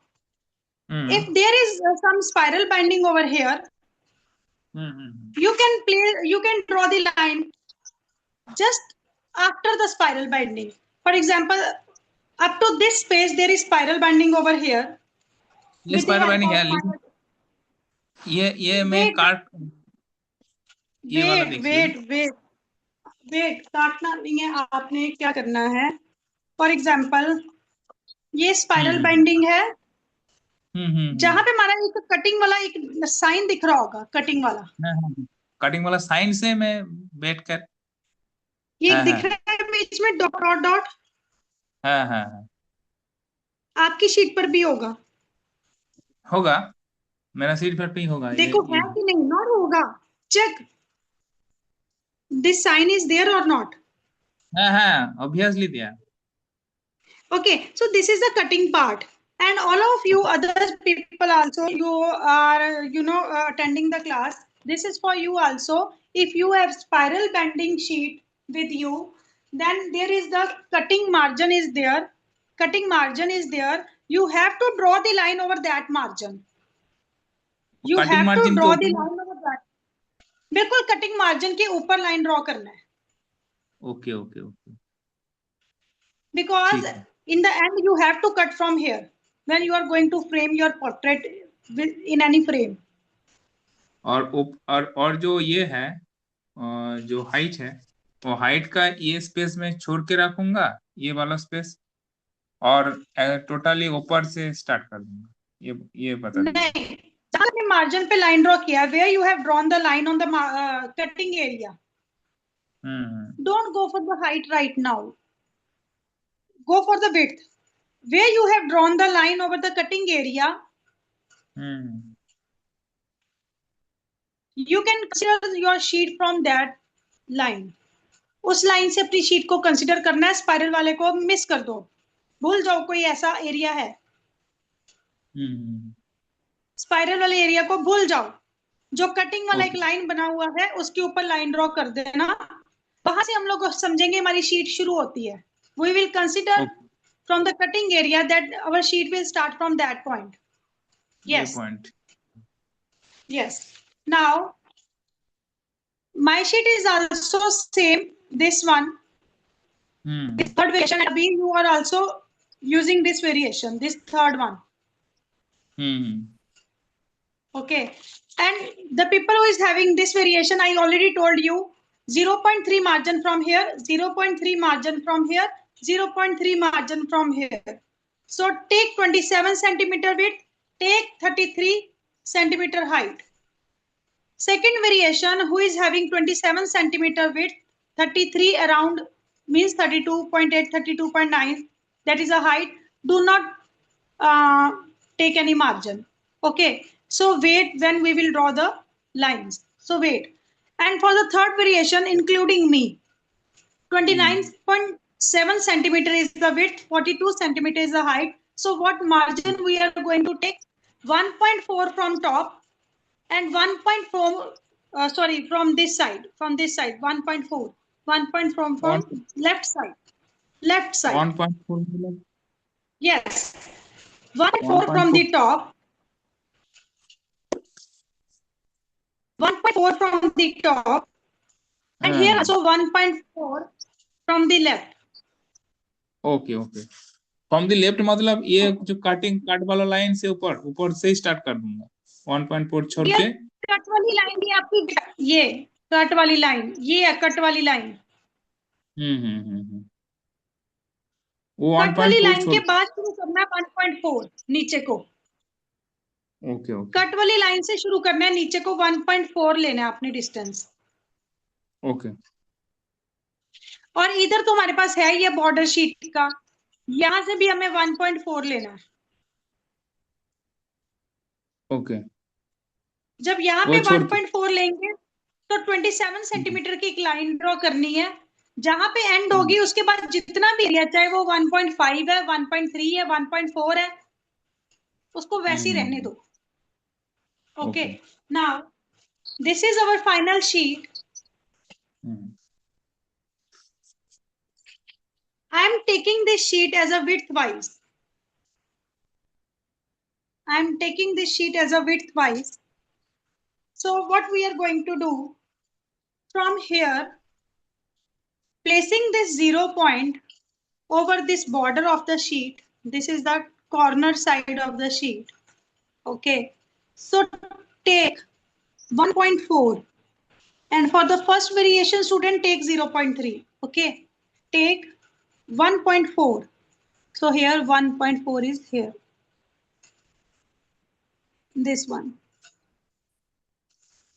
if there is some spiral binding over here, you can draw the line just after the spiral binding. For example, up to this space there is spiral binding over here. ये spiral binding है ये मैं काट ये वाला देखिए wait काटना नहीं है आपने क्या करना है फॉर एग्जाम्पल ये स्पाइरल बाइंडिंग है जहां पे हमारा एक कटिंग वाला एक साइन दिख रहा होगा कटिंग वाला साइन से मैं बैठकर ये दिख रहा है बीच में डॉट डॉट आपकी शीट पर भी होगा मेरा शीट पर भी होगा देखो है कि नहीं नॉट होगा check this sign is there or not obviously there okay so this is the cutting part and all of you other people also you are attending the class this is for you also if you have spiral bending sheet with you then there is the cutting margin is there you have to draw the line over that margin you have to draw the line over that बिल्कुल cutting margin के ऊपर line draw करना है okay okay okay because ठीक है। in the end you have to cut from here when you are going to frame your portrait in any frame. और जो ये है जो हाइट है, वो हाइट का ये स्पेस में छोड़ के रखूंगा, ये वाला स्पेस, और टोटली ऊपर से स्टार्ट कर दूंगा, ये बता दीजिए। नहीं, जहाँ आपने मार्जिन पे लाइन ड्रॉ किया, where you have drawn the line on the cutting area, don't go for the height right now, go for the width. Where you have drawn the line over the cutting area, you can consider your sheet from that line. उस line से अपनी sheet को consider करना है, spiral वाले को miss कर दो, भूल जाओ कोई ऐसा एरिया है, स्पाइरल वाले एरिया को भूल जाओ, जो कटिंग वाला एक लाइन बना हुआ है उसके ऊपर लाइन ड्रॉ कर देना, वहां से हम लोग समझेंगे हमारी शीट शुरू होती है। We will consider from the cutting area that our sheet will start from that point. Yes. point. Yes. Now, my sheet is also same. This one. This third variation. Abhi you are also using this variation. This third one. Okay. And the people who is having this variation, I already told you, 0.3 margin from here, 0.3 margin from here, 0.3 margin from here. So take 27 centimeter width, take 33 centimeter height. Second variation, who is having 27 centimeter width, 33 around means 32.8, 32.9, that is a height. Do not take any margin. Okay. So wait when we will draw the lines. So wait. And for the third variation, including me, 29.7 centimeter is the width, 42 centimeter is the height. So what margin we are going to take? 1.4 from top and 1.4, from this side, 1.4. 1.4 from left side. 1.4. Yes. 1.4 from the top. 1.4 from the top, and here also 1.4 from the left. Okay. From the left मतलब ये जो cut वाला line से ऊपर से start कर दूंगा, 1.4 छोड़ के। कट वाली लाइन ये आपकी, ये कट वाली लाइन, ये है कट वाली लाइन। वो कट वाली लाइन के बाद शुरू करना 1.4 नीचे को। ओके। कट वाली लाइन से शुरू करना है, नीचे को 1.4 लेना है अपनी डिस्टेंस। ओके। और इधर तो हमारे पास है ये बॉर्डर शीट का, यहां से भी हमें 1.4 लेना है। ओके। जब यहाँ पे 1.4 लेंगे तो 27 सेंटीमीटर की एक लाइन ड्रॉ करनी है, जहां पे एंड होगी उसके बाद जितना भी एरिया, चाहे वो 1.5 है, 1.3 है, 1.4 है, उसको वैसे ही रहने दो। Okay. Now, this is our final sheet. I am taking this sheet as a width-wise. So what we are going to do from here, placing this 0 point over this border of the sheet. This is the corner side of the sheet. Okay. So take 1.4, and for the first variation, student take 0.3. Okay. Take 1.4. So here 1.4 is here. This one.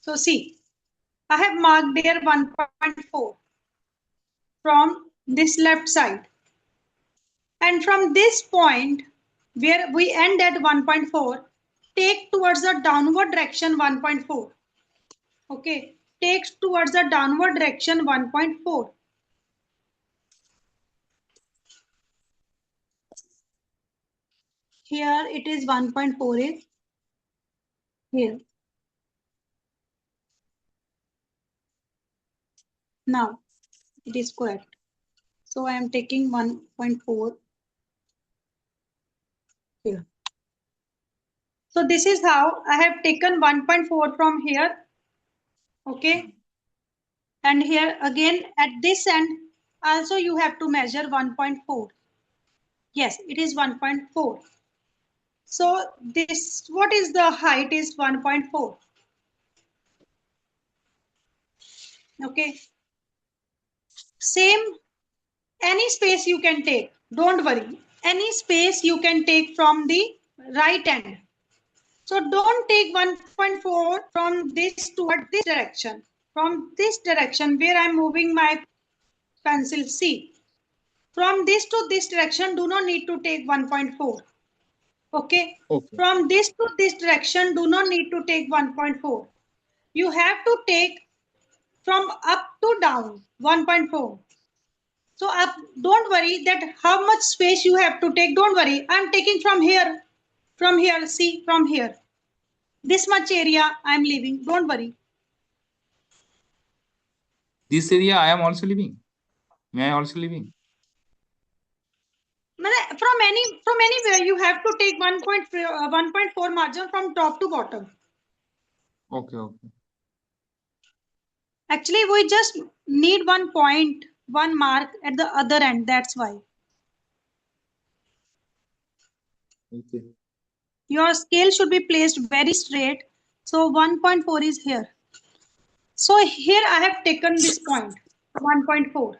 So see, I have marked there 1.4 from this left side. And from this point where we end at 1.4, take towards the downward direction 1.4. Okay, take towards the downward direction 1.4. Here it is 1.4 is here. Now it is correct. So I am taking 1.4 here. So this is how I have taken 1.4 from here. Okay. And here again at this end also you have to measure 1.4. Yes, it is 1.4. So this, what is the height is 1.4. Okay. Same, any space you can take. Don't worry. Any space you can take from the right end. So don't take 1.4 from this toward this direction. From this direction where I'm moving my pencil C. From this to this direction, do not need to take 1.4. Okay. Okay. From this to this direction, do not need to take 1.4. You have to take from up to down 1.4. So up, don't worry that how much space you have to take. Don't worry. I'm taking from here, see, from here. This much area I'm leaving. Don't worry. This area I am also living. May I also living? From anywhere you have to take 1.4 margin from top to bottom. Okay, okay. Actually, we just need 1 point, 1 mark at the other end. That's why. Okay. Your scale should be placed very straight. So 1.4 is here. So here I have taken this point, 1.4.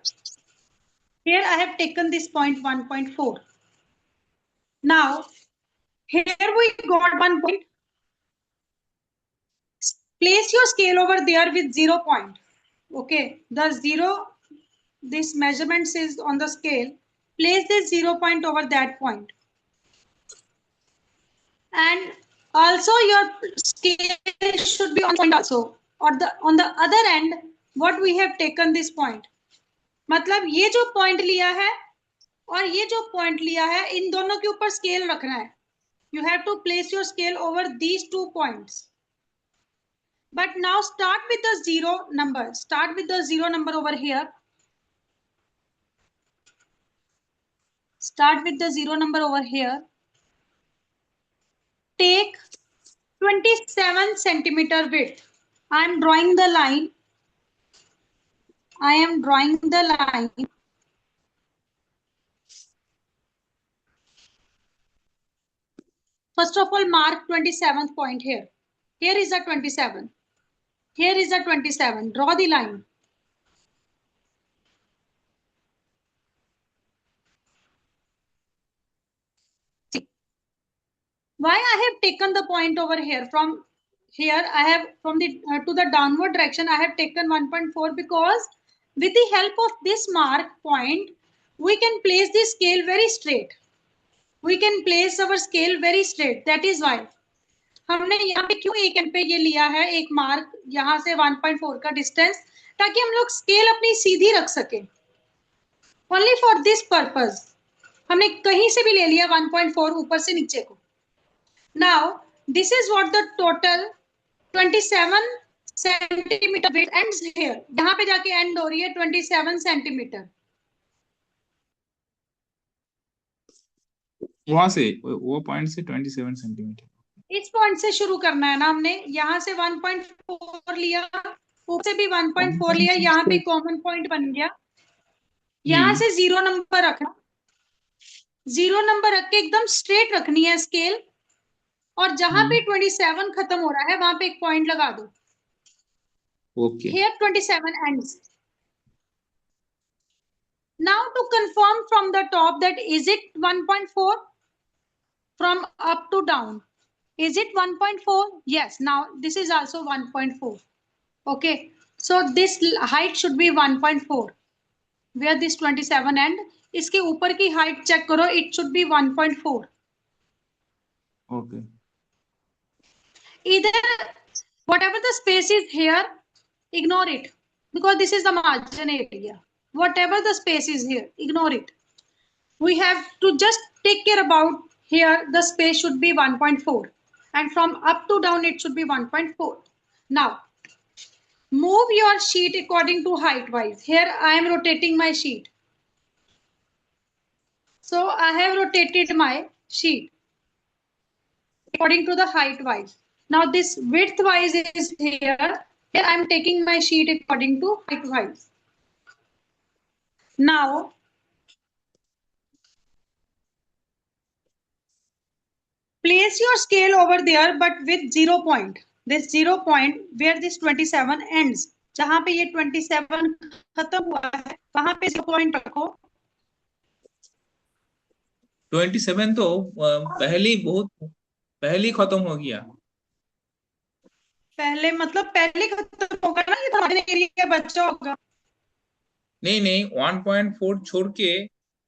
Here I have taken this point, 1.4. Now, here we got 1 point. Place your scale over there with 0 point. Okay, the 0, this measurement is on the scale. Place this 0 point over that point. And also your scale should be on point also. Or on the other end, what we have taken this point. मतलब ये जो point लिया है और ये जो point लिया है, इन दोनों के ऊपर scale रखना है. You have to place your scale over these 2 points. But now start with the 0 number. Start with the 0 number over here. Start with the 0 number over here. Take 27 centimeter width. I am drawing the line. I am drawing the line. First of all, mark 27th point here. Here is a 27. Here is a 27. Draw the line. See. Why I have taken the point over here? From here, I have from the to the downward direction, I have taken 1.4 because with the help of this mark point, we can place the scale very straight. We can place our scale very straight. That is why हमने यहाँ पे क्यों एक and पे ये लिया है एक मार्क यहाँ से 1.4 का डिस्टेंस ताकि हम लोग स्केल अपनी सीधी रख सके. ओनली फॉर दिस पर्पस हमने कहीं से भी ले लिया 1.4 ऊपर से नीचे को. Now this is what the total 27 centimetre width ends here. यहाँ पे जाके एंड हो रही है 27 सेंटीमीटर. वहां से वो पॉइंट से 27 सेंटीमीटर. इस पॉइंट से शुरू करना है ना हमने. यहाँ से 1.4 लिया, ऊपर से भी 1.4 लिया, यहाँ पे कॉमन पॉइंट बन गया. यहाँ से 0 नंबर रखना. 0 नंबर रख के एकदम स्ट्रेट रखनी है स्केल और जहां पे 27 खत्म हो रहा है वहां पे एक पॉइंट लगा दो. Okay. Here 27 ends. Now to confirm from the top that is it 1.4 from up to down. Is it 1.4? Yes. Now this is also 1.4. Okay. So this height should be 1.4. Where this 27 end. इसके ऊपर की height check करो. It should be 1.4. Okay. Either whatever the space is here, ignore it because this is the margin area. Whatever the space is here, ignore it. We have to just take care about here the space should be 1.4 and from up to down it should be 1.4. Now move your sheet according to height wise. Here I am rotating my sheet. So I have rotated my sheet according to the height wise. Now this width wise is here. Here I am taking my sheet according to height wise. Now Place your scale over there but with 0 point. This 0 point where this 27 ends. जहां पे ये 27 खत्म हुआ है वहां पे 0 point रखो. 27 तो पहली खत्म हो गया। पहले मतलब पहले खत्म होगा ना, ये तो हमारे एरिया बच्चा होगा। नहीं 1.4 छोड़ के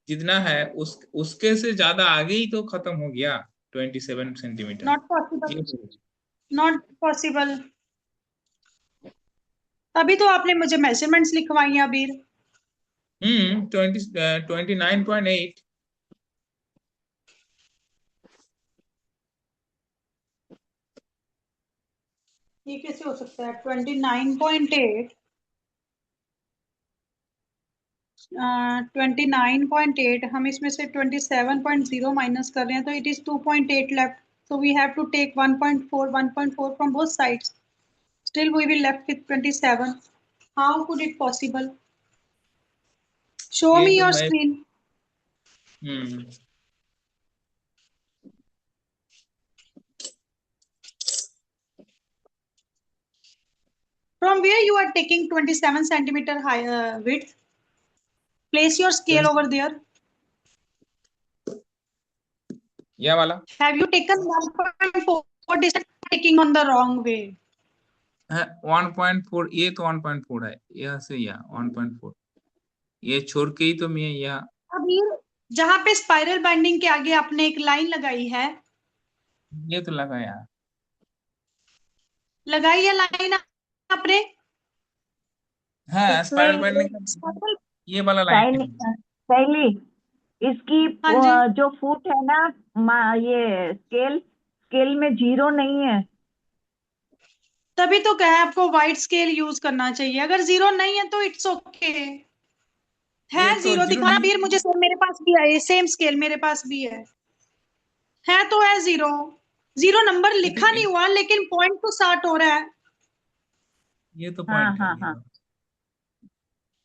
जितना है उसके से ज्यादा आगे ही तो खत्म हो गया 27 centimetre. Not possible, not possible. अभी तो आपने मुझे मेजरमेंट्स लिखवाई हैं अबीर। 29.8। ये कैसे हो सकता है? 29.8 29.8 हम इसमें से 27.0 माइनस कर रहे हैं तो it is 2.8 left, so we have to take 1.4 from both sides, still we will left with 27. How could it possible? Show ये me तो your मैं screen. From where you are taking 27 centimeter high width? Place your scale over there. ये वाला Have you taken 1.4 distance? Taking on the wrong way. 1.4, ये तो 1.4 है, यहाँ से यहाँ 1.4, ये छोड़ के ही तो मैं यहाँ अभी जहां पे स्पाइरल बाइंडिंग के आगे आपने एक लाइन लगाई है, ये तो लगाया, लगाई है लाइन आपने? हाँ स्पाइरल बाइंडिंग स्पाइरल, ये वाला लाइन। पहली इसकी हाँ जी, जो फुट है ना, ये स्केल में 0 नहीं है। तभी तो कहा है आपको वाइड स्केल यूज करना चाहिए। अगर 0 नहीं है तो इट्स ओके। है ये तो 0 जीरो दिखाना नहीं फिर मुझे, मेरे पास भी है, सेम स्केल मेरे पास भी है तो है 0। 0 नंबर ये लिखा नहीं हुआ लेकिन पॉइंट तो स्टार्ट हो रहा है। ये तो हाँ पॉइंट है हाँ ये हाँ।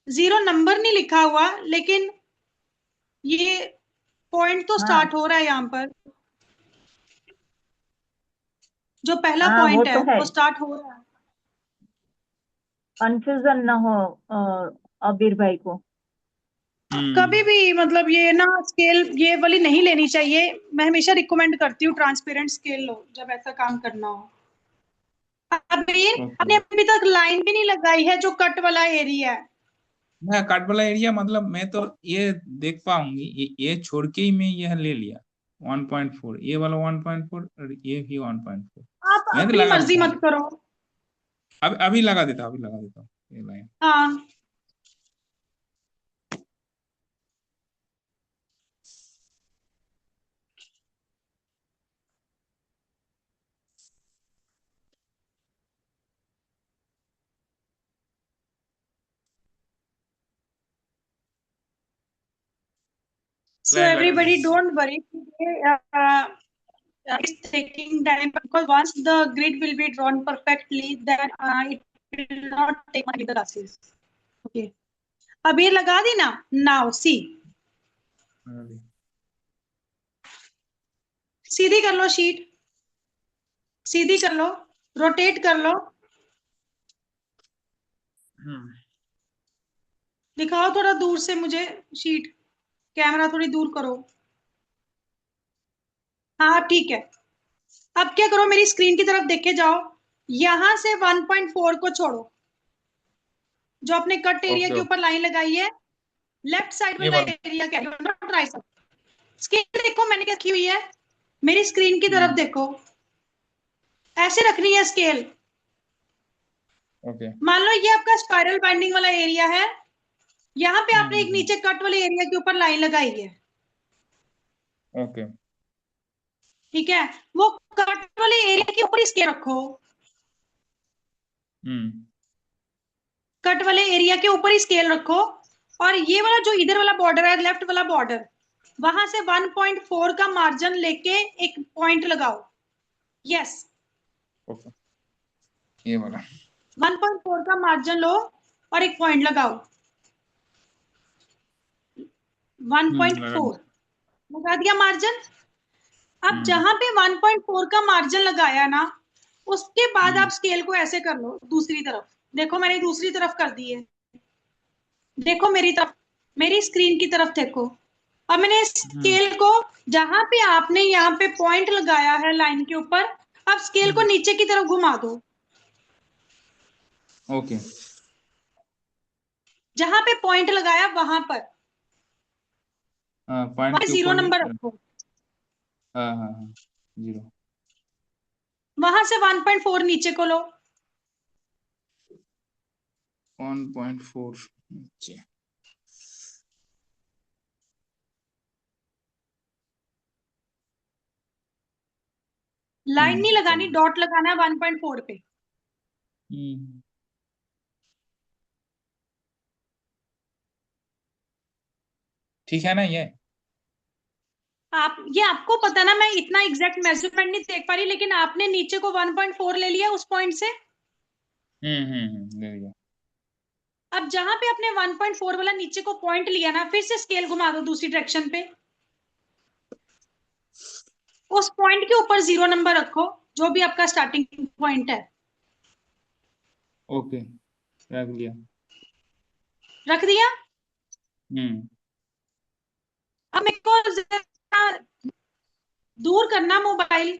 0 नंबर नहीं लिखा हुआ लेकिन ये पॉइंट तो हाँ स्टार्ट हो रहा है यहाँ पर। जो पहला हाँ, वो पॉइंट है तो है। वो स्टार्ट हो रहा है। कंफ्यूजन ना हो अबीर भाई को। कभी भी मतलब ये ना स्केल ये वाली नहीं लेनी चाहिए। मैं हमेशा रिकमेंड करती हूँ ट्रांसपेरेंट स्केल लो जब ऐसा काम करना हो। अभी आपने अभी तक लाइन भी नहीं लगाई है जो कट वाला एरिया है। मैं कट वाला एरिया मतलब मैं तो ये देख पाऊंगी, ये छोड़ के ही मैं यह ले लिया 1.4, ये वाला 1.4 और ये भी 1.4, आप मैं तो अपनी लगा मर्जी देता मत हूँ, करो। अभी लगा देता हूँ, अभी लगा देता हूँ ये लाइन। हाँ, so लाइन लगा everybody दिया। don't worry. It's taking time because once the grid will be drawn perfectly, then it will not take much with the classes. Okay. अब ये लगा दी ना? Now see, सीधी कर लो शीट, सीधी कर लो, रोटेट कर लो, दिखाओ थोड़ा दूर से मुझे शीट, कैमरा थोड़ी दूर करो। हाँ ठीक है। अब क्या करो, मेरी स्क्रीन की तरफ देखे जाओ, यहां से 1.4 को छोड़ो, जो अपने कट एरिया के ऊपर लाइन लगाई है, लेफ्ट साइड वाला एरिया क्या है, नॉट राइट साइड। स्केल देखो मैंने क्या की हुई है, मेरी स्क्रीन की तरफ देखो, ऐसे रखनी है स्केल। मान लो ये आपका स्पाइरल बाइंडिंग वाला एरिया है, यहाँ पे आपने एक नीचे कट वाले एरिया के ऊपर लाइन लगाई है। ओके ठीक है, वो कट वाले एरिया के ऊपर स्केल रखो, कट वाले एरिया के ऊपर ही स्केल रखो, और ये वाला जो इधर वाला बॉर्डर है, लेफ्ट वाला बॉर्डर, वहां से 1.4 का मार्जिन लेके एक पॉइंट लगाओ। यस, ओके ये वाला 1.4 का मार्जिन लो और एक पॉइंट लगाओ। 1.4 लगा दिया मार्जिन। अब जहां पे 1.4 का मार्जिन लगाया ना, उसके बाद आप स्केल को ऐसे कर लो दूसरी तरफ। देखो मैंने दूसरी तरफ कर दी है, देखो मेरी तरफ, मेरी स्क्रीन की तरफ देखो। अब मैंने स्केल को, जहां पे आपने यहाँ पे पॉइंट लगाया है लाइन के ऊपर, अब स्केल को नीचे की तरफ घुमा दो। ओके, जहां पे पॉइंट लगाया वहां पर पॉइंट के 0 ऊपर। नंबर रखो, हाँ हाँ हाँ, 0। वहां से 1.4 नीचे को लो। 1.4 नीचे। लाइन नहीं लगानी, चलिए। डॉट लगाना है 1.4 पे। ठीक है ना ये? ये आपको पता ना, मैं इतना एग्जैक्ट मेजरमेंट नहीं देख पा रही, लेकिन आपने नीचे को 1.4 ले लिया उस पॉइंट से। ले लिया। अब जहां पे आपने 1.4 वाला नीचे को पॉइंट लिया ना, फिर से स्केल घुमा दो दूसरी डायरेक्शन पे। उस पॉइंट के ऊपर 0 नंबर रखो, जो भी आपका स्टार्टिंग पॉइंट है। ओके, रख लिया। रख दिया। हम्म अब मेरे को जरा दूर करना मोबाइल,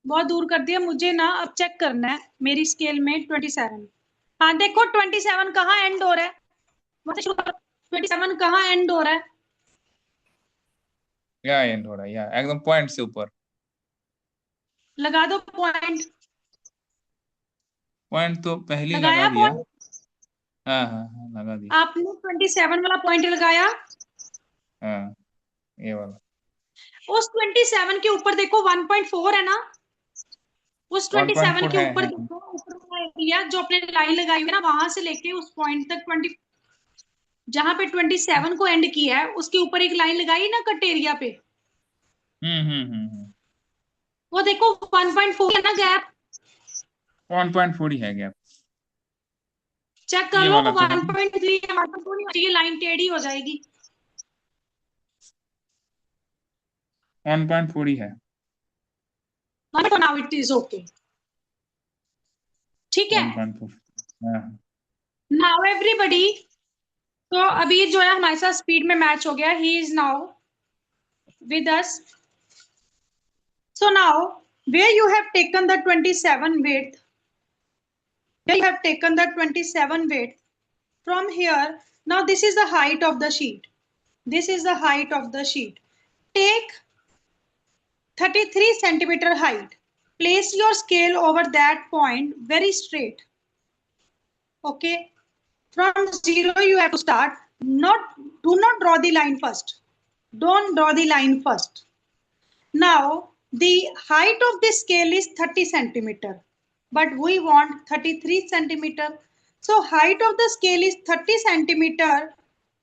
बहुत दूर कर दिया मुझे ना। अब चेक करना है मेरी स्केल में 27। हाँ देखो 27 कहाँ एंड हो रहा है, 27 कहाँ एंड हो रहा है। या एंड हो रहा है, या एकदम पॉइंट से ऊपर। लगा दो पॉइंट। पॉइंट तो पहले ही लगा लगाया दिया। पॉइंट, हाँ हाँ हाँ, लगा दिया। आपने 27 वाला पॉइंट लगाया। हाँ, ये वाला। उस 27 के ऊपर देखो 1.4 है ना, उस 27 1.4 के है ऊपर है। देखो, ऊपर का एरिया जो आपने लाइन लगाई हुई है ना, वहां से लेके उस पॉइंट तक 20, जहां पे 27 को एंड किया है उसके ऊपर एक लाइन लगाई ना कट एरिया पे, हम्म। वो देखो 1.4 है ना गैप। 1.4 ही है गैप। चेक कर ये लो, वाला तो है ना। 1.3 या 1.4 नहीं होती, ये लाइन टेढ़ी हो जाएगी। 1.4 ही है। नाउ इट इज ओके, ठीक है। 1.4। हाँ। नाउ एवरीबडी, तो अभी जो है हमारे साथ स्पीड में मैच हो गया, he is now with us. So now, where you have taken the 27 width, where you have taken the 27 width, from here, now this is the height of the sheet. This is the height of the sheet. Take 33 centimeter height. Place your scale over that point very straight. Okay. From 0 you have to start. Do not draw the line first. Don't draw the line first. Now, the height of this scale is 30 centimeter, but we want 33 centimeter. So, height of the scale is 30 centimeter.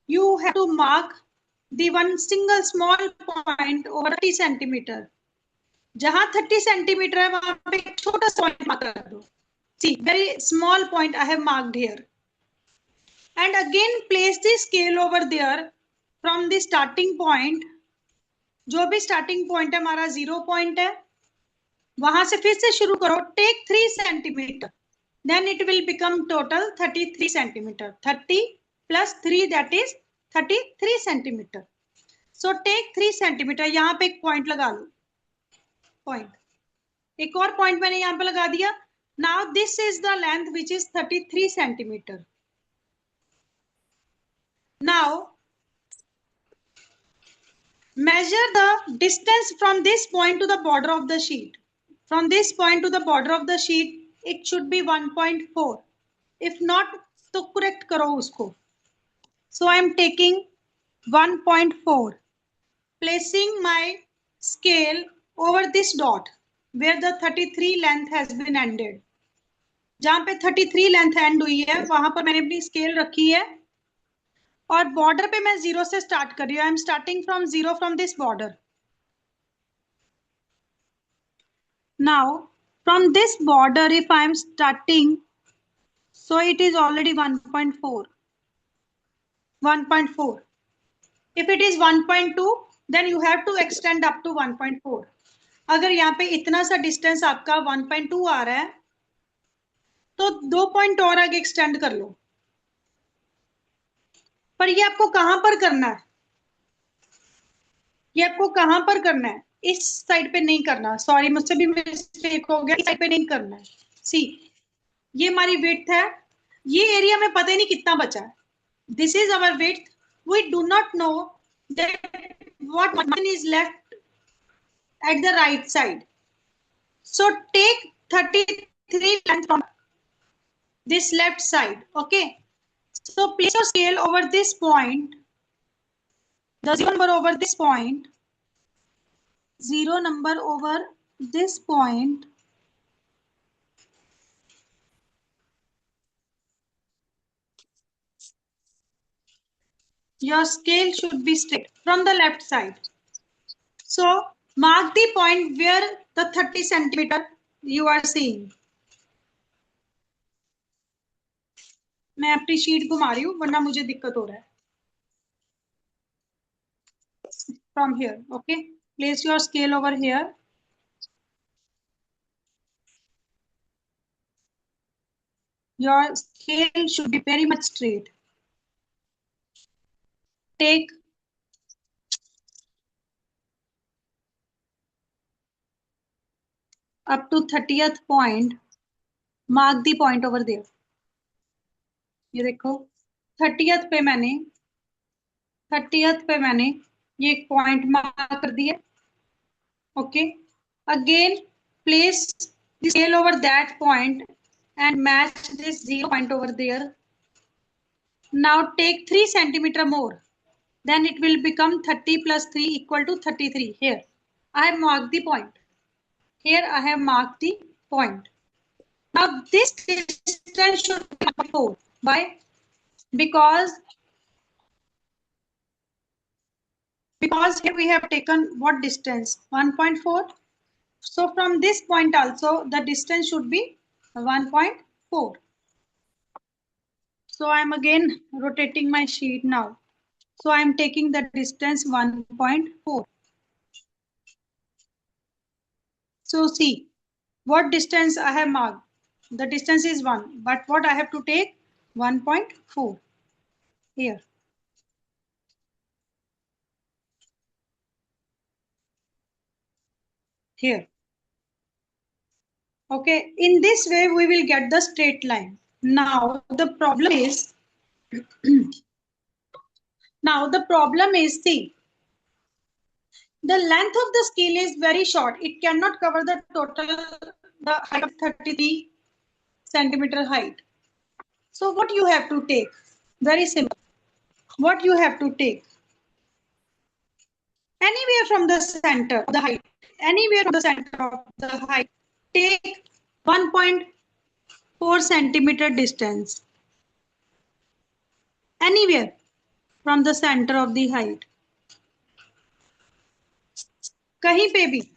You have to mark the one single small point over 30 centimeter. जहां 30 centimeter है वहां पे एक छोटा सा point mark कर दो. See, very small point I have marked here. And again place the scale over there from the starting point. जो भी स्टार्टिंग पॉइंट है हमारा 0 पॉइंट है, वहां से फिर से शुरू करो। Take 3 centimetre, then it will become total 33 centimetre. 30 plus 3 that is 33 centimetre. So take 3 centimetre, यहाँ पे एक पॉइंट लगा लो। पॉइंट, एक और पॉइंट मैंने यहाँ पे लगा दिया। Now this is the length which is 33 centimetre. Now measure the distance from this point to the border of the sheet. From this point to the border of the sheet, it should be 1.4. If not, तो correct करो उसको. So I am taking 1.4, placing my scale over this dot where the 33 length has been ended. जहां पे 33 length and हुई है वहां पर मैंने अपनी स्केल रखी है, और बॉर्डर पे मैं 0 से स्टार्ट कर रही हूँ। I am starting from 0 from this border. Now, from this border, if I am starting, so it is already 1.4. 1.4. If it is 1.2, then you have to extend up to 1.4. अगर यहाँ पे इतना सा डिस्टेंस आपका 1.2 आ रहा है तो 2 पॉइंट और आगे एक्सटेंड कर लो। पर ये आपको कहां पर करना है? ये आपको कहां पर करना है? इस साइड पे नहीं करना, सॉरी मुझसे भी मिस्टेक हो गया, इस साइड पे नहीं करना है। सी, ये हमारी विड्थ है, ये एरिया में पता ही नहीं कितना बचा है। This is our width, we do not know that what margin is left at the right side. So take 33 length from this left side. Okay. So place your scale over this point. The zero number over this point. Zero number over this point. Your scale should be straight from the left side. So mark the point where the 30 centimeter you are seeing. मैं अपनी sheet घुमा रही हूँ वरना मुझे दिक्कत हो रहा है। From here, okay. Place your scale over here. Your scale should be very much straight. Take up to 30th point, mark the point over there. ये देखो 30th पे मैंने ये एक पॉइंट मार्क कर दिया। Okay, again place the scale over that point and match this 0 point over there. Now take 3 centimeter more, then it will become 30 plus 3 equal to 33. Here I have marked the point. Here I have marked the point. Now this distance should be 4. Why? Because here we have taken what distance? 1.4. So from this point also the distance should be 1.4. So I am again rotating my sheet now. So I am taking the distance 1.4. So see what distance I have marked. The distance is 1, but what I have to take? 1.4 here. Here. Okay, in this way we will get the straight line. Now the problem is see, the length of the scale is very short. It cannot cover the height of 33 centimeter height. So what you have to take? Very simple. What you have to take? Anywhere from the center of the height. Anywhere from the center of the height. Take 1.4 centimeter distance. Anywhere from the center of the height. कहीं पे भी.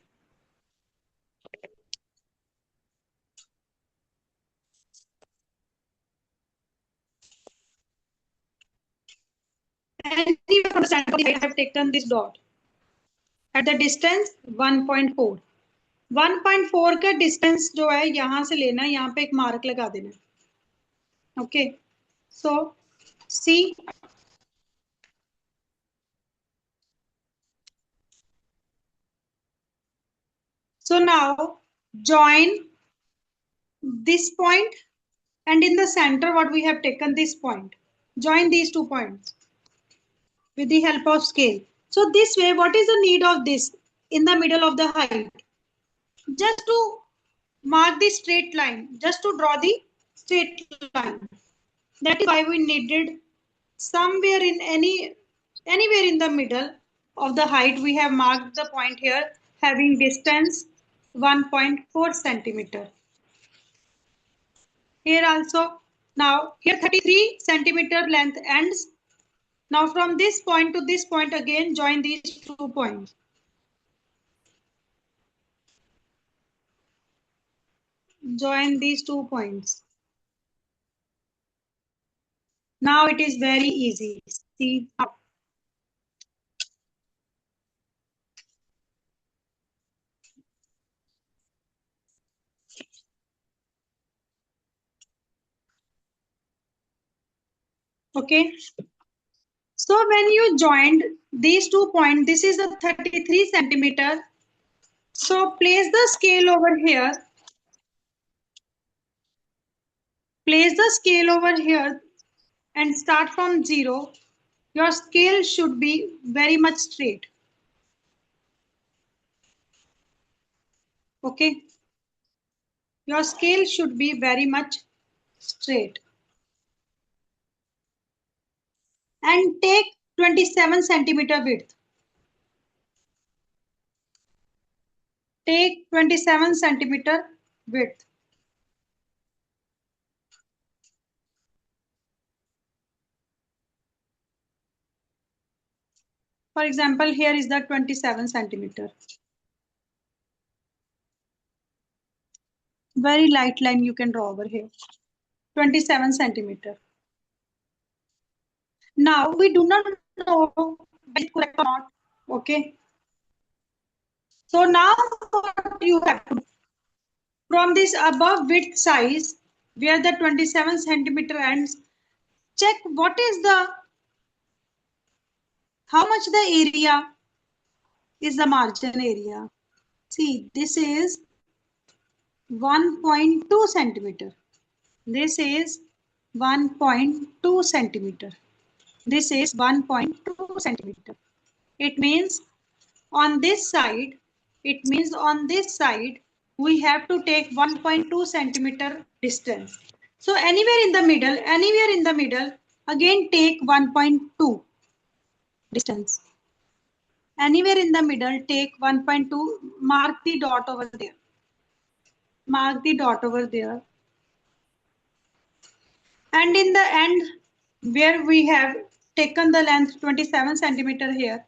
Anywhere from the center of the height, I have taken this dot. At the distance 1.4. 1.4 का distance जो है यहां से लेना है, यहाँ पे एक मार्क लगा देना। Okay, so C so now join this point and in the center what we have taken this point. Join these 2 points with the help of scale. So this way, what is the need of this in the middle of the height? Just to mark the straight line, just to draw the straight line. That is why we needed somewhere in anywhere in the middle of the height. We have marked the point here having distance 1.4 centimeter. Here also, now here 33 centimeter length ends. Now from this point to this point again join these 2 points. Join these 2 points. Now it is very easy. See how. Okay. So when you joined these 2 points, this is a 33 centimeter. So place the scale over here. Place the scale over here and start from 0. Your scale should be very much straight. Okay. Your scale should be very much straight. And take 27 centimeter width. Take 27 centimeter width. For example, here is the 27 centimeter. Very light line you can draw over here. 27 centimeter. Now we do not know whether it's correct or not. Okay. So now what you have to do, from this above width size where the 27 centimeter ends, check what is how much the area is the margin area. See, this is 1.2 centimeter. This is 1.2 centimeter. This is 1.2 centimeter. It means on this side, we have to take 1.2 centimeter distance. So anywhere in the middle, again take 1.2 distance. Anywhere in the middle, take 1.2, mark the dot over there. Mark the dot over there. And in the end, where we have taken the length 27 centimeter here,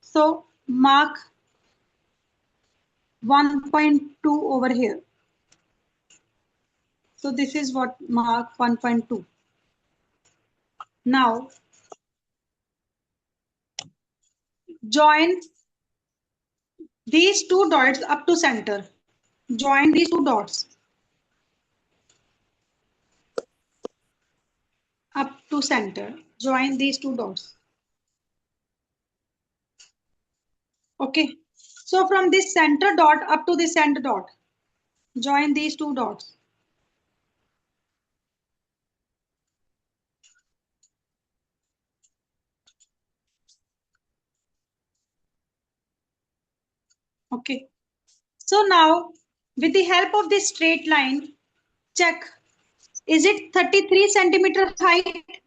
so mark 1.2 over here. So this is what mark 1.2. Now join these 2 dots up to center. Join these 2 dots up to center. Join these 2 dots. Okay. So from this center dot up to the center dot, join these 2 dots. Okay. So now with the help of this straight line, check, is it 33 centimeter height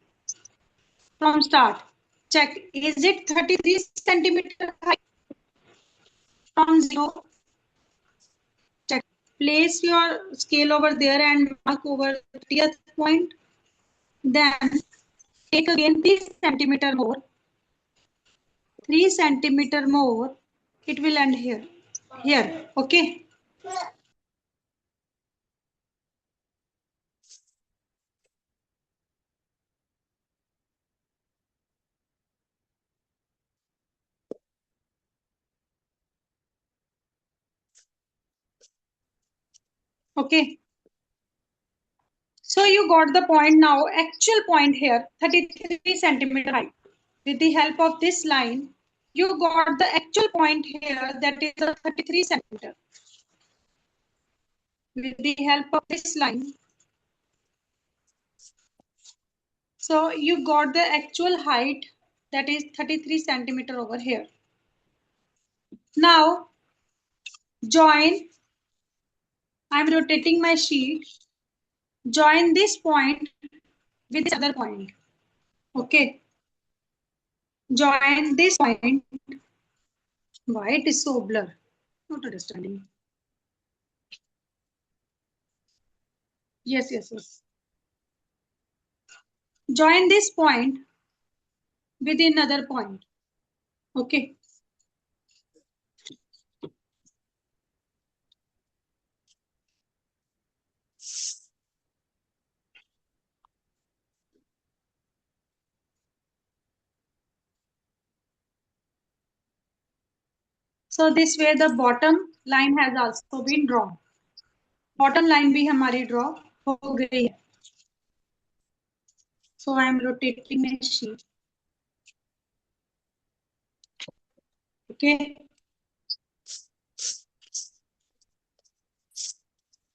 from start? Check, is it 33 centimeter height from 0? Check, place your scale over there and mark over 30th point. Then take again 3 centimeter more. 3 centimeter more. It will end here. Here. Okay. Okay. So you got the point now. Actual point here, 33 centimeter height. With the help of this line, you got the actual point here, that is the 33 centimeter. With the help of this line, so you got the actual height, that is 33 centimeter over here. Now join, I'm rotating my sheet, join this point with this other point. Okay, join this point. Why it is so blur? Not understanding. Yes. Join this point with another point. Okay. So this way the bottom line has also been drawn. Bottom line भी हमारी draw हो गई है. So I am rotating my sheet. Okay.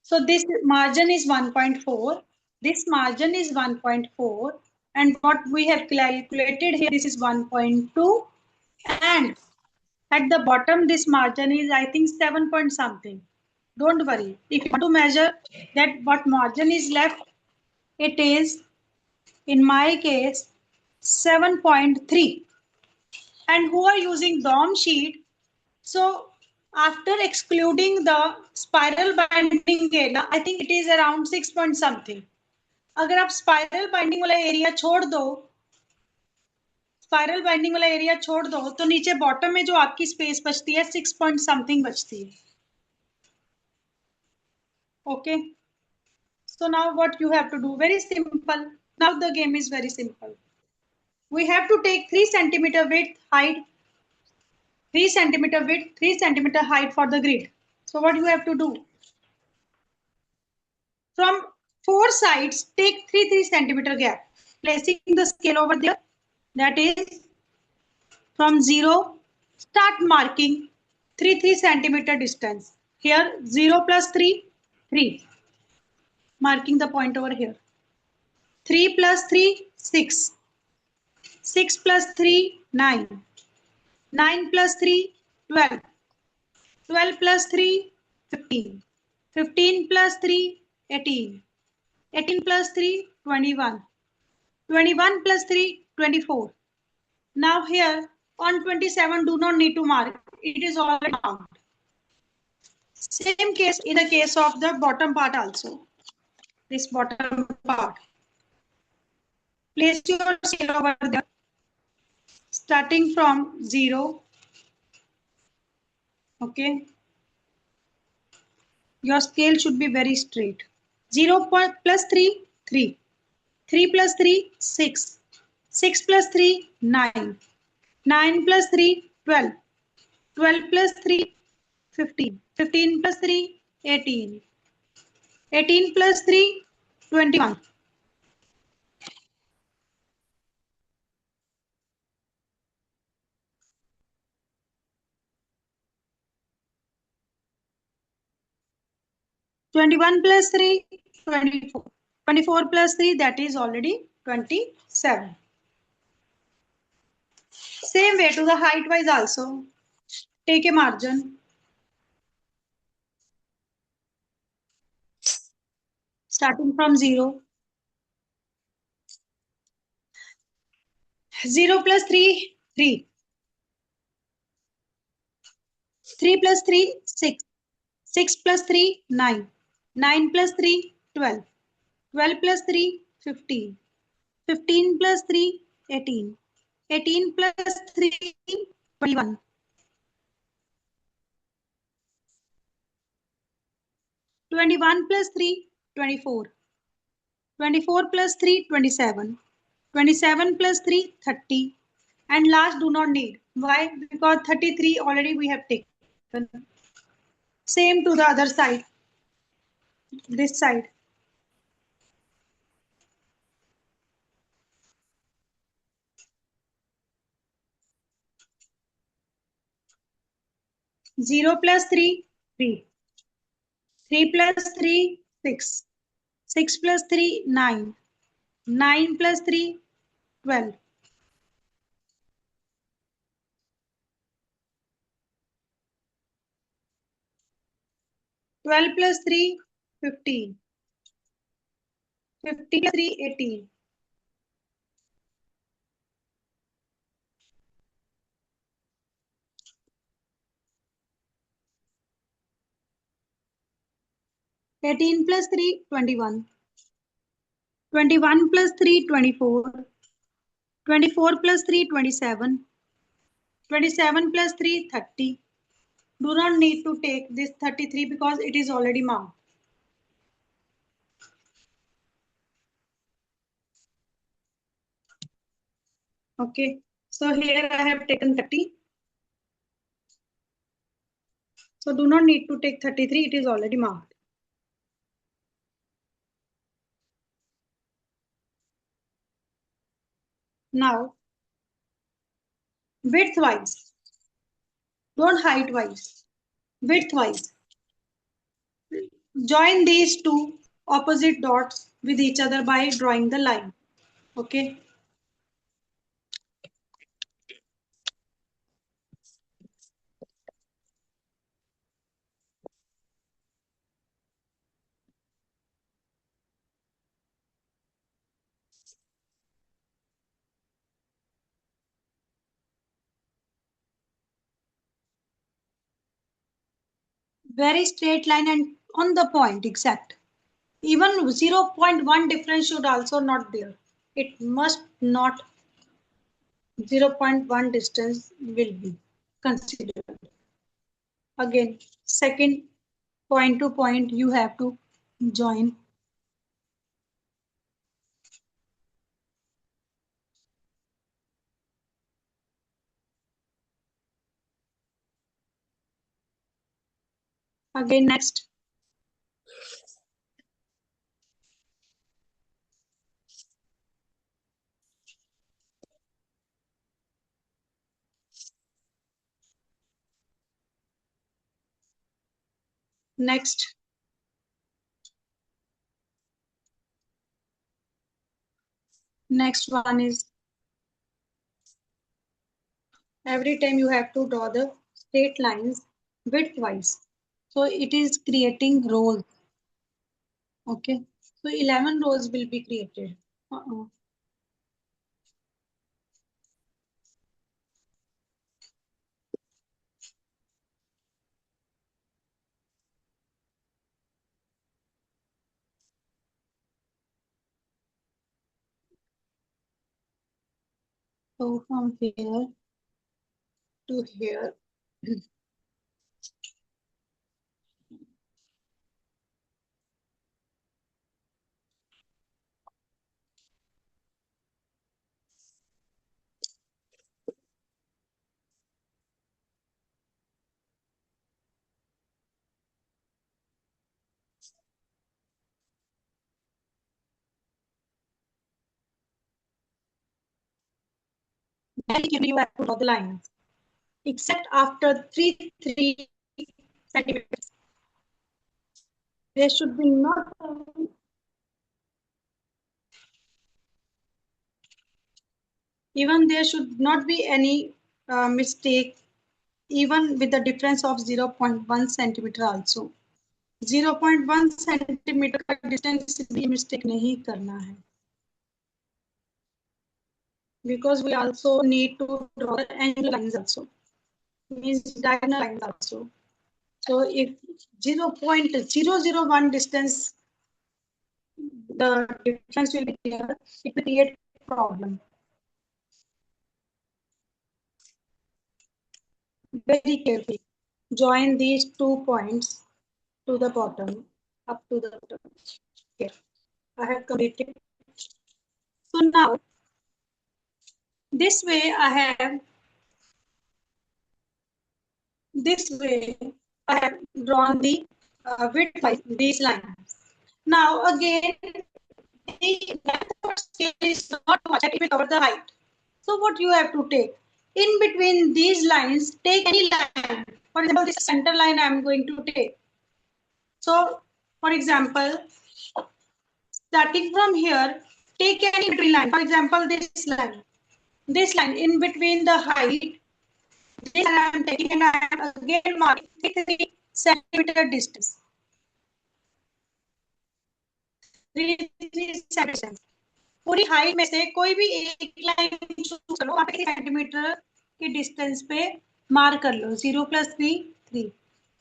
So this margin is 1.4. This margin is 1.4. And what we have calculated here, this is 1.2. And at the bottom, this margin is, I think, 7 point something. Don't worry. If you want to measure that what margin is left, it is, in my case, 7.3. And who are using DOM sheet? So after excluding the spiral binding area, I think it is around 6 point something. अगर आप spiral binding वाला area छोड़ दो, spiral binding वाला area छोड़ दो, तो नीचे बॉटम में जो आपकी स्पेस बचती है 6 point something बचती है. Okay. So now what you have to do? Very simple. Now the game is very simple. We have to take 3 centimeter width height, 3 centimeter width, 3 centimeter height for the grid. So what you have to do? From 4 sides, take 3 centimeter gap, placing the scale over there. That is, from 0, start marking 3 centimeter distance. Here 0 plus 3, 3. Marking the point over here. 3 plus 3, 6. 6 plus 3, 9. 9 plus 3, 12. 12 plus 3, 15. 15 plus 3, 18. 18 plus 3, 21. 21 plus 3, 24. Now here on 27, do not need to mark. It is already marked. Same case in the case of the bottom part also. This bottom part. Place your scale over there. Starting from 0. Okay. Your scale should be very straight. 0 plus 3, 3. 3 plus 3, 6. 6 plus 3, 9. 9 plus 3, 12. 12 plus 3, 15. 15 plus 3, 18. 18 plus 3, 21. Twenty-one plus 3, 24. 24 plus 3, that is already 27. Same way to the height wise also. Take a margin. Starting from 0. 0 plus 3, 3. 3 plus 3, 6. 6 plus 3, 9. 9 plus 3, 12. 12 plus 3, 15. 15 plus 3, 18. 18 plus 3, 21. 21 plus 3, 24. 24 plus 3, 27. 27 plus 3, 30. And last, do not need. Why? Because 33 already we have taken. Same to the other side. This side. Zero plus 3, 3. 3 plus 3, 6. 6 plus 3, 9. 9 plus 3, 12. 12 plus 3, 15. 15 plus 3, 18. 18 plus 3, 21. 21 plus 3, 24. 24 plus 3, 27. 27 plus 3, 30. Do not need to take this 33 because it is already marked. Okay, so here I have taken 30. So do not need to take 33, it is already marked. Now, width wise, don't height wise, width wise. Join these two opposite dots with each other by drawing the line. Okay. Very straight line and on the point, exact. Even 0.1 difference should also not there. It must not 0.1 distance will be considered. Again, second point to point you have to join. Again, next. Next. Next one is every time you have to draw the straight lines widthwise. So it is creating rows. Okay. So 11 rows will be created. So from here to here. Then you have to draw the lines. Except after 3 centimeters. There should be not even there should not be any mistake even with the difference of 0.1 centimeter also. 0.1 centimeter का distance भी mistake नहीं करना है. Because we also need to draw the angle lines also. Means diagonal lines also. So if 0.001 distance, the difference will be there, it will create problem. Very carefully. Join these 2 points to the bottom, up to the bottom. Here, I have completed. So now, this way I have drawn the width by these lines. Now again, the scale is not much, it will cover the height. So what you have to take? In between these lines, take any line. For example, this center line I am going to take. So, for example, starting from here, take any between line. For example, this line. This line in between the height, this I am taking and I am again marking 3 centimeter distance. 3 centimeters. पूरी height में से कोई भी एक line choose कर लो, आप 3 centimetre के distance पे मार्क कर लो. 0 + 3 3,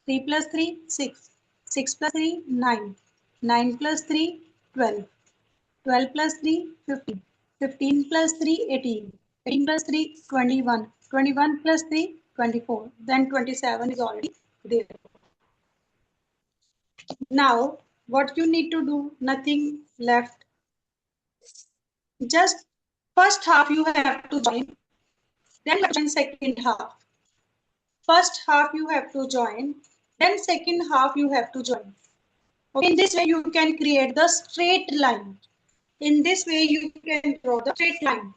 3 + 3 6, 6 + 3 9, 9 + 3 12, 12 + 3 15, 15 + 3 18, 18 + 3 21, 21 + 3 24, then 27 is already there. Now what you need to do? Nothing left. Just first half you have to join, then join second half. First half you have to join, then second half you have to join. Okay, in this way you can create the straight line. In this way you can draw the straight line.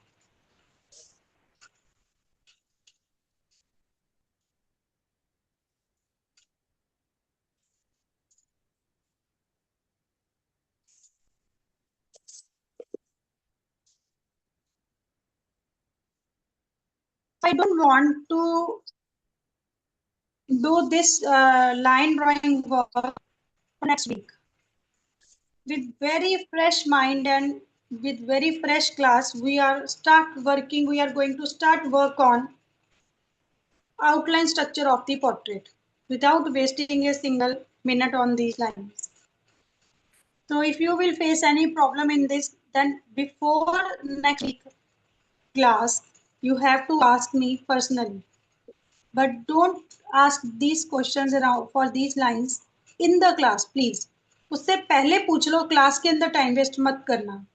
I don't want to do this line drawing work next week. With very fresh mind and with very fresh class, we are going to start work on outline structure of the portrait without wasting a single minute on these lines. So if you will face any problem in this, then before next week class, you have to ask me personally. But don't ask these questions around for these lines in the class, please. उससे पहले पूछ लो, class के अंदर time waste मत करना.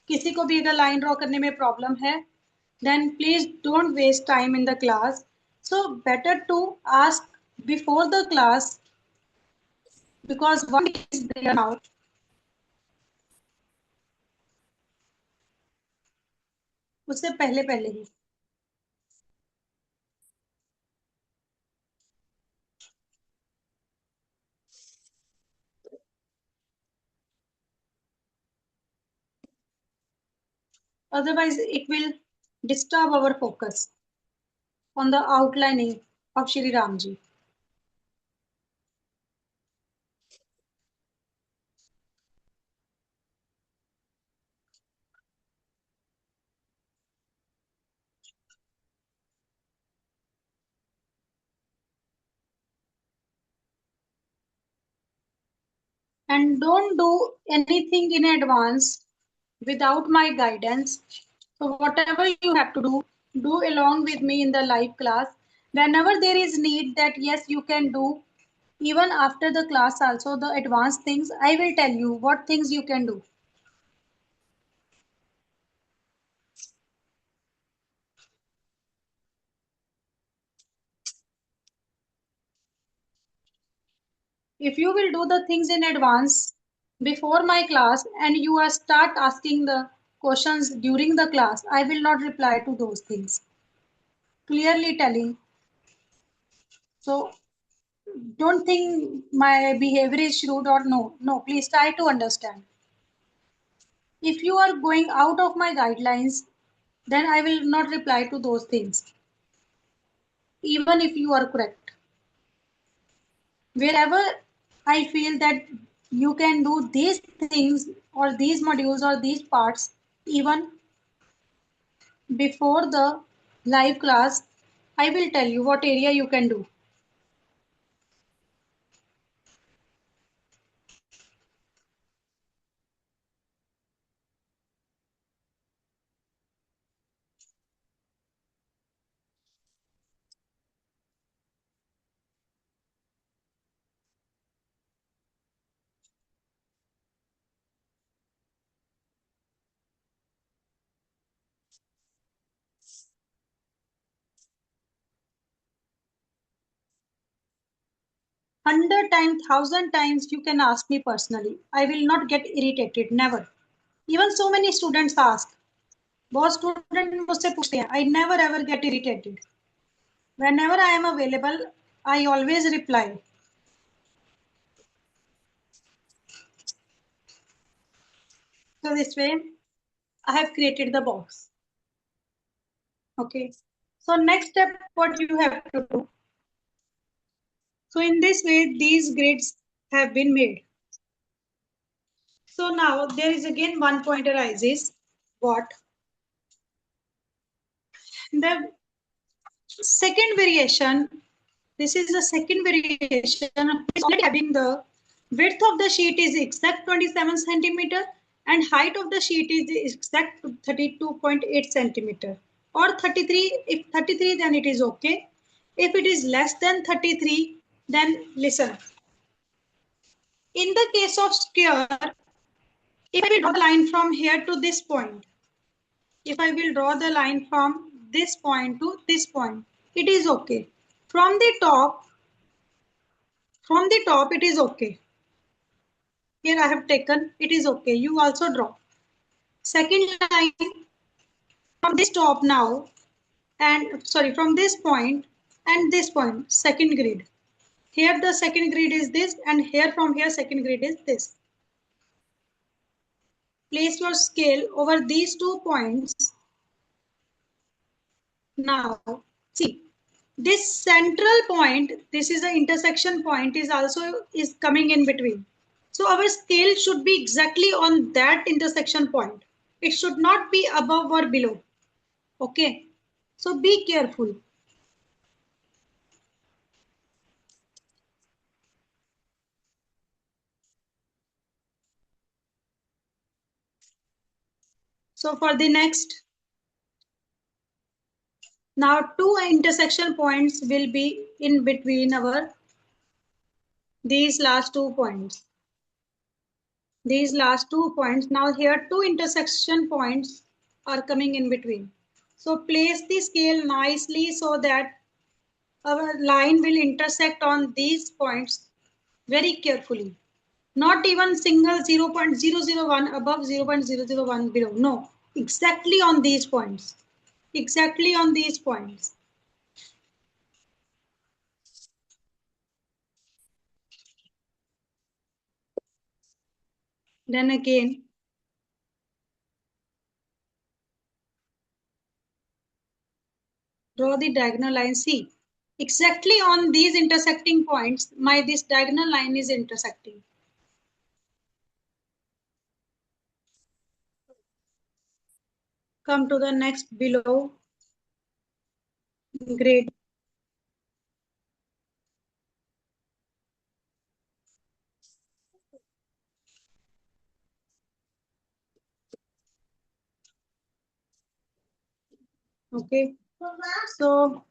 किसी को भी अगर लाइन ड्रॉ करने में प्रॉब्लम है, then please don't waste time in the class. So better to ask before the class, because one is there now. उससे पहले पहले ही. Otherwise, it will disturb our focus on the outlining of Shri Ramji. And don't do anything in advance without my guidance. So whatever you have to do along with me in the live class. Whenever there is need that yes, you can do, even after the class also, the advanced things, I will tell you what things you can do. If you will do the things in advance before my class and you are start asking the questions during the class, I will not reply to those things. Clearly telling. So don't think my behavior is rude or no. No, please try to understand. If you are going out of my guidelines, then I will not reply to those things, even if you are correct. Wherever I feel that you can do these things or these modules or these parts even before the live class, I will tell you what area you can do. Hundred times, thousand times you can ask me personally. I will not get irritated, never. Even so many students ask. बहुत student मुझसे पूछते हैं. I never ever get irritated. Whenever I am available, I always reply. So this way, I have created the box. Okay. So next step, what you have to do. So in this way, these grids have been made. So now there is again one point arises. What? The second variation, this is the second variation, is already having the width of the sheet is exact 27 centimeter and height of the sheet is exact 32.8 centimeter or 33. If 33, then it is okay. If it is less than 33, then listen. In the case of square, if I will draw the line from here to this point, if I will draw the line from this point to this point, it is okay. From the top it is okay. Here I have taken, it is okay. You also draw. Second line from this top now, and sorry, from this point and this point, second grid. Here the second grid is this, and here from here second grid is this. Place your scale over these 2 points. Now See, this central point, this is the intersection point, is also is coming in between. So our scale should be exactly on that intersection point. It should not be above or below. Okay. So be careful. So for the next, now two intersection points will be in between our these last 2 points. These last 2 points. Now here two intersection points are coming in between. So place the scale nicely so that our line will intersect on these points very carefully. Not even single 0.001 above 0.001 below. No, exactly on these points. Exactly on these points. Then again, draw the diagonal line. See, exactly on these intersecting points, this diagonal line is intersecting. Come to the next below grade. Okay. So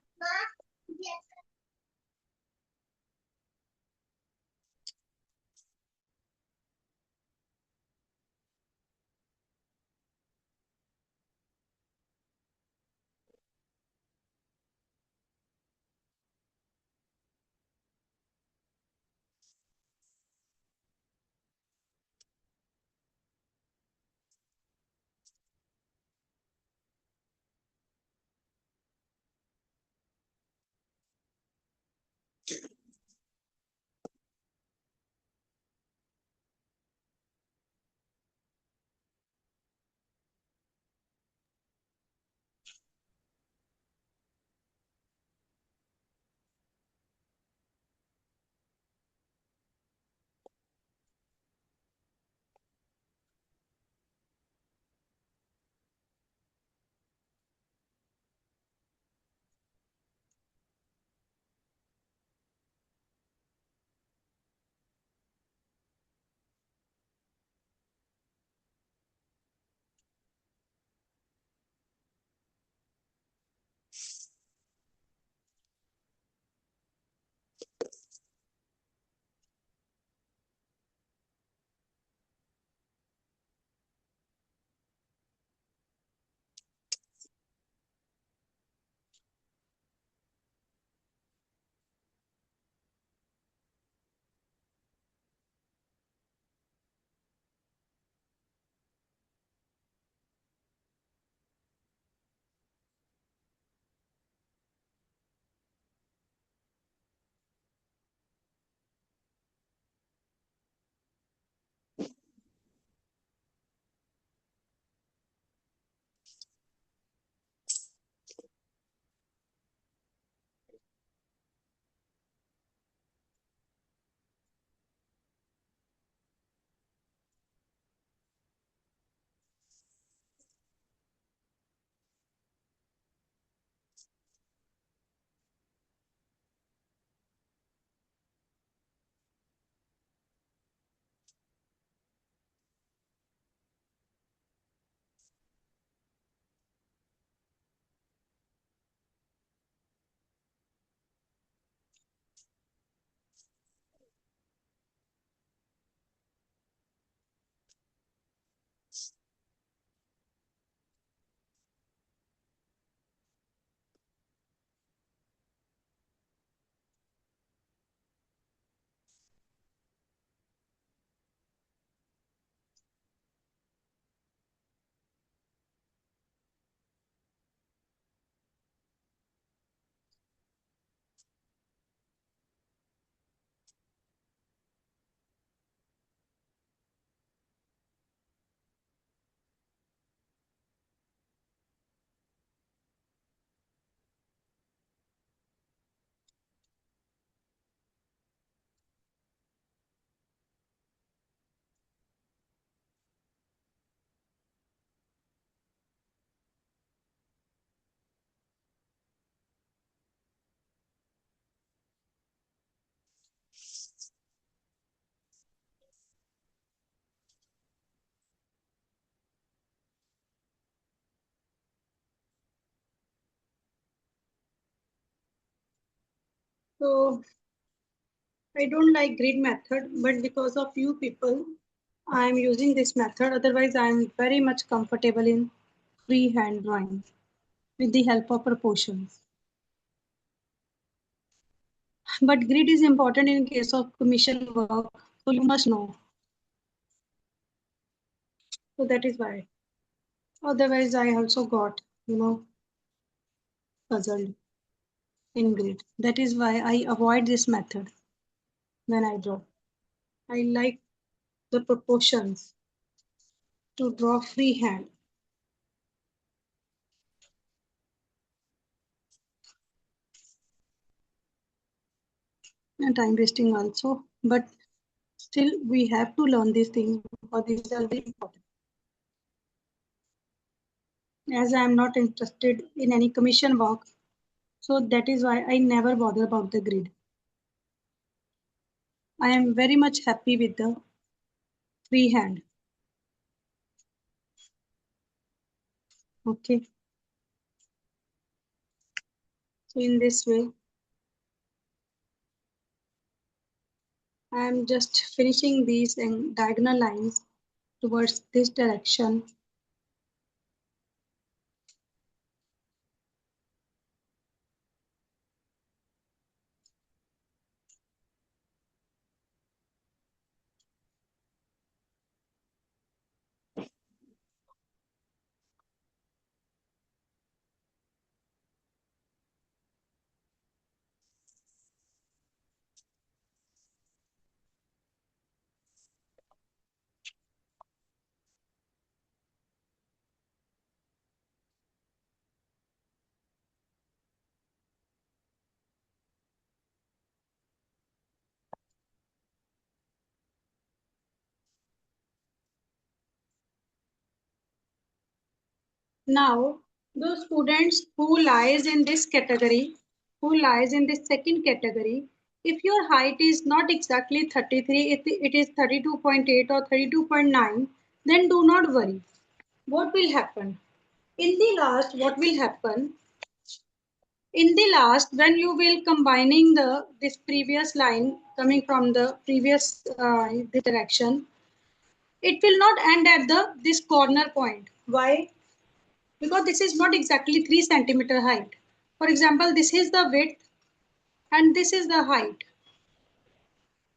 So I don't like grid method, but because of you people, I am using this method. Otherwise, I am very much comfortable in freehand drawing with the help of proportions. But grid is important in case of commission work, so you must know. So that is why. Otherwise, I also got, puzzled in grid. That is why I avoid this method when I draw. I like the proportions to draw freehand. And time wasting also, but still we have to learn these things because these are very important. As I am not interested in any commission work, so that is why I never bother about the grid. I am very much happy with the freehand. Okay. So in this way, I am just finishing these diagonal lines towards this direction. Now, those students who lies in this category, who lies in this second category, if your height is not exactly 33, it is 32.8 or 32.9, then do not worry. What will happen? In the last, what will happen? In the last, when you will combining this previous line coming from the previous direction, it will not end at this corner point. Why? Because this is not exactly 3 centimeter height. For example, this is the width and this is the height.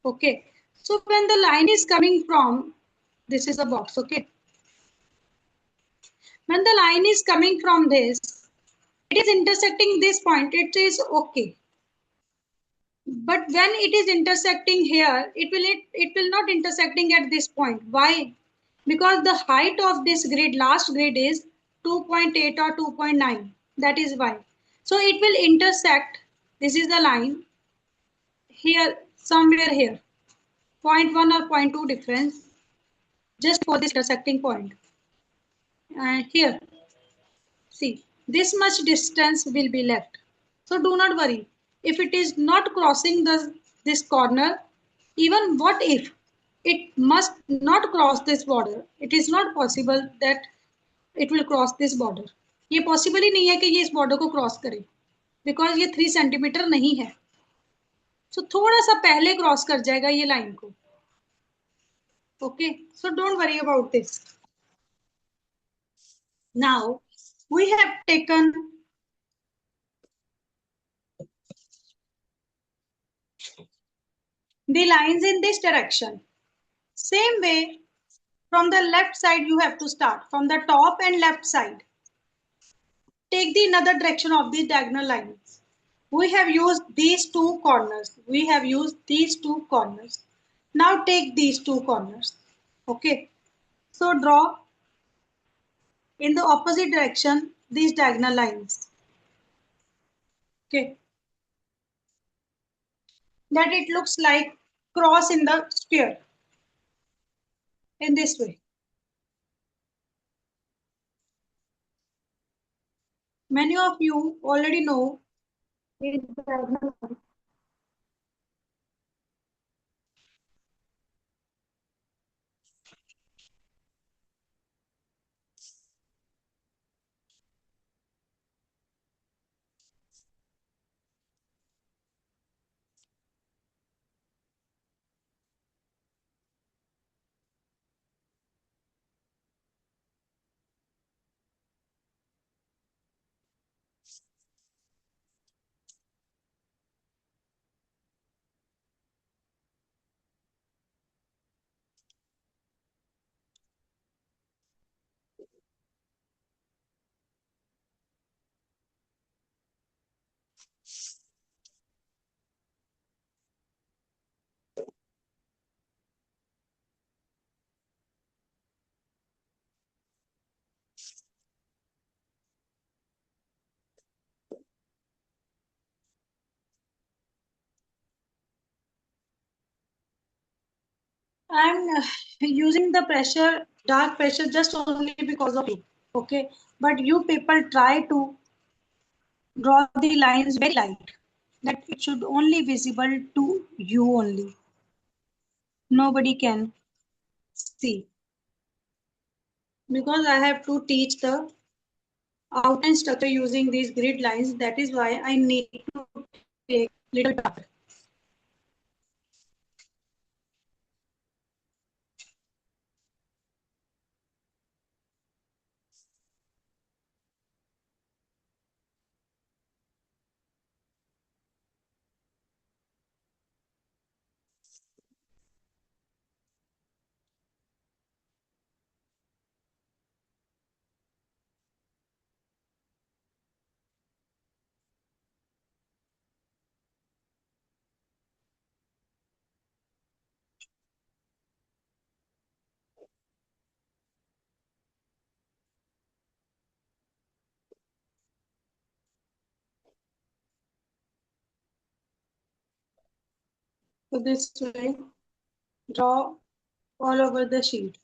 Okay. So when the line is coming from, this is a box, okay. When the line is coming from this, it is intersecting this point, it is okay. But when it is intersecting here, it will not intersecting at this point. Why? Because the height of this grid, last grid is 2.8 or 2.9. That is why. So it will intersect, this is the line, here, somewhere here. 0.1 or zero point 0.2 difference just for this intersecting point. And here, see, this much distance will be left. So do not worry. If it is not crossing this corner, even what if it must not cross this border? It is not possible that it will cross this border. ये possible ही नहीं है कि ये इस border को cross करे, because ये 3 centimetre नहीं है. So थोड़ा सा पहले cross कर जाएगा ये line को. Okay, so don't worry about this. Now we have taken the lines in this direction. Same way, from the left side you have to start, from the top and left side. Take the another direction of the diagonal lines. We have used these two corners. We have used these two corners. Now take these two corners. Okay. So draw in the opposite direction these diagonal lines. Okay. That it looks like cross in the sphere. In this way. Many of you already know these diagonal lines. I'm using the pressure, dark pressure, just only because of you. Okay, but you people try to draw the lines very light, that it should only visible to you only. Nobody can see, because I have to teach the outline structure using these grid lines. That is why I need to take little dark. So this way, draw all over the sheet.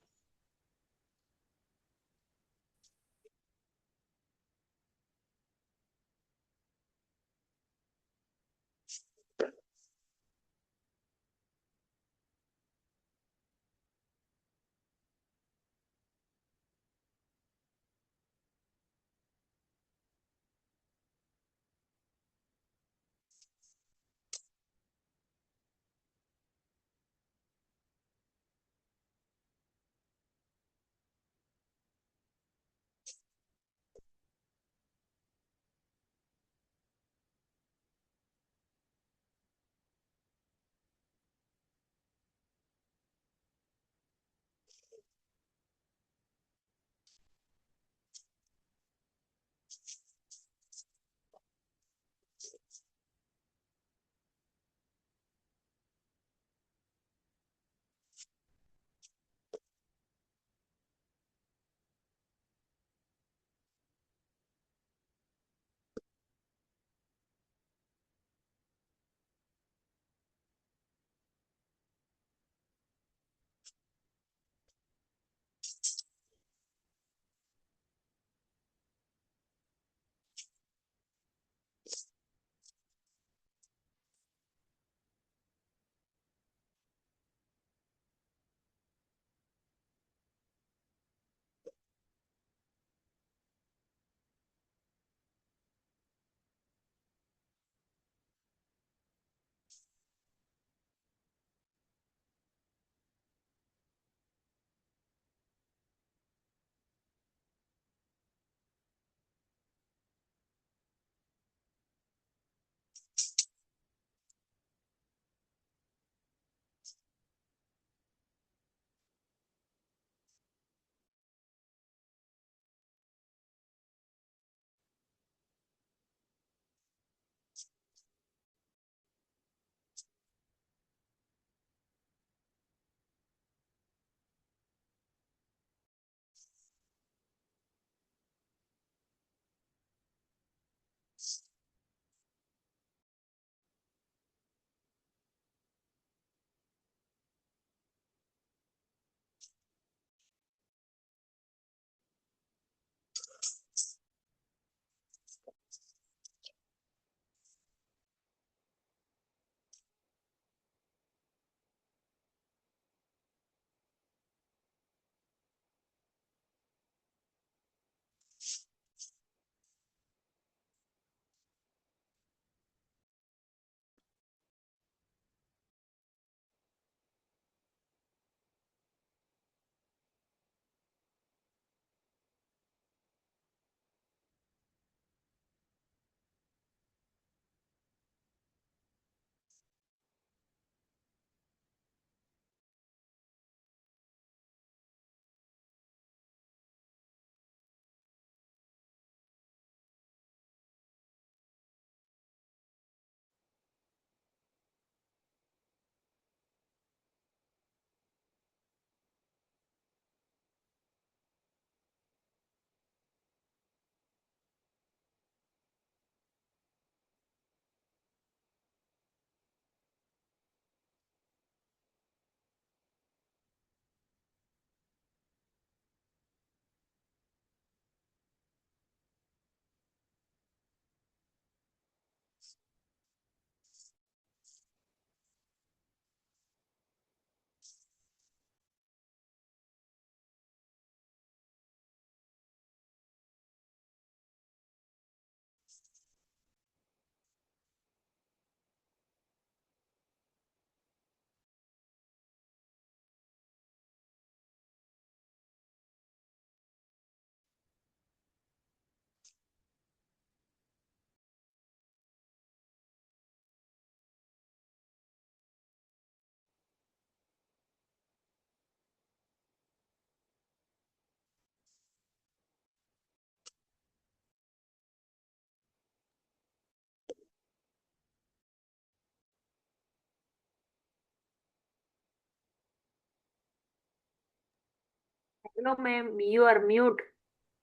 Hello, ma'am. You are mute.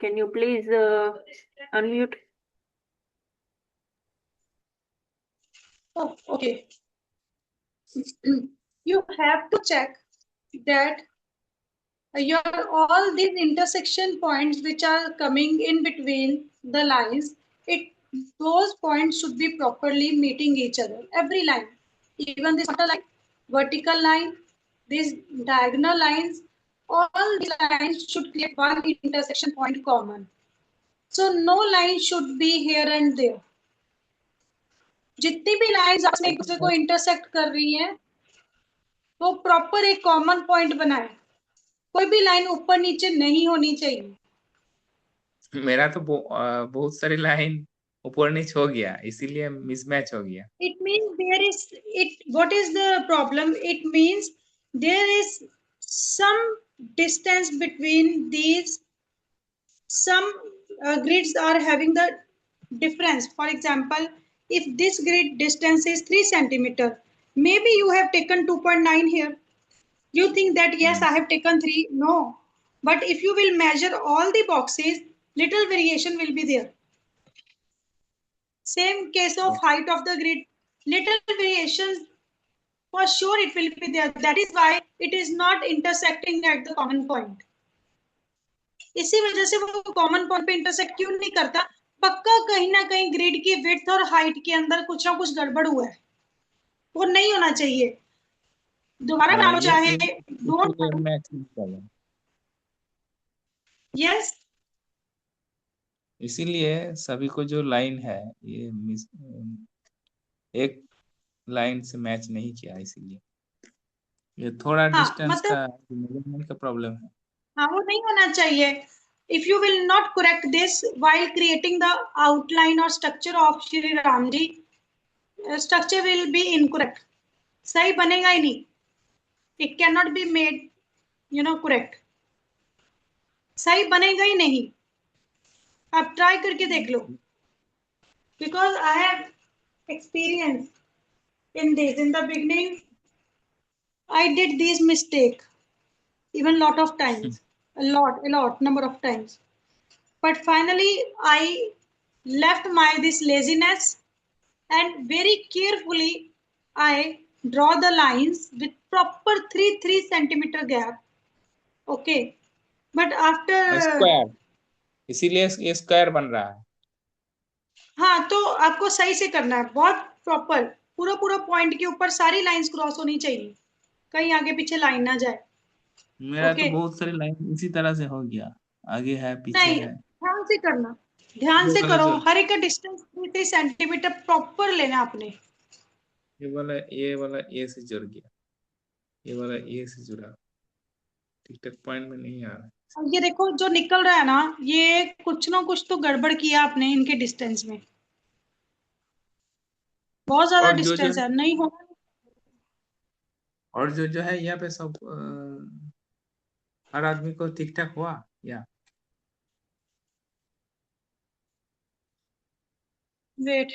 Can you please unmute? Oh, okay. You have to check that your all these intersection points which are coming in between the lines, those points should be properly meeting each other. Every line, even this horizontal line, vertical line, these diagonal lines, all these lines should create one intersection point common. So no line should be here and there. जितनी भी lines आपस में एक दूसरे को intersect कर रही हैं वो प्रॉपर एक कॉमन पॉइंट बनाए. कोई भी लाइन ऊपर नीचे नहीं होनी चाहिए. मेरा तो बहुत सारी लाइन ऊपर नीचे हो गया, इसीलिए मिसमैच हो गया. It means there is what is the problem? It means there is some distance between these. Some grids are having the difference. For example, if this grid distance is 3 centimeter, maybe you have taken 2.9 here. You think that yes, I have taken 3. No. But if you will measure all the boxes, little variation will be there. Same case of height of the grid, little variations, for sure it will be there. That is why it is not intersecting at the common point. इसी वजह से वो common point पे intersect क्यों नहीं करता? पक्का कहीं ना कहीं ग्रिड की विड्थ और हाइट के अंदर कुछ ना कुछ गड़बड़ हुआ है. वो नहीं होना चाहिए. दोबारा बना लो चाहे. डोंट. यस. इसीलिए सभी को जो लाइन है ये एक लाइन से मैच नहीं किया, इसीलिए ये थोड़ा डिस्टेंस का मेजरमेंट का प्रॉब्लम है. हाँ, वो नहीं होना चाहिए. If you will not correct this while creating the outline or structure of Shri Ramji, structure will be incorrect. सही बनेगा ही नहीं. It cannot be made, correct. सही बनेगा ही नहीं. आप ट्राई करके देख लो. Because I have experience in this. In the beginning, I did these mistake even lot of times, a lot number of times. But finally, I left this laziness and very carefully I draw the lines with proper 3 centimeter gap. Okay, but after square, इसीलिए ये square बन रहा है. हाँ, तो आपको सही से करना है, बहुत प्रॉपर. पूरा पॉइंट के ऊपर सारी लाइंस क्रॉस होनी चाहिए, कहीं आगे पीछे लाइन ना जाए. मेरा तो बहुत सारी लाइन इसी तरह से हो गया, आगे है पीछे नहीं, है. ध्यान से करना, ध्यान से करो. हर एक का डिस्टेंस 3 सेंटीमीटर प्रॉपर लेना आपने. ये वाला ए से जुड़ गया, ये वाला ए से जुड़ा, ठीक ठाक पॉइंट में नहीं आ रहा. और ये देखो जो निकल रहा है ना, ये कुछ ना कुछ तो गड़बड़ किया आपने इनके डिस्टेंस में. बहुत ज्यादा और डिस्टेंस है, नहीं होगा. और जो है यहाँ पे सब हर आदमी को ठीक ठाक हुआ या? वेट.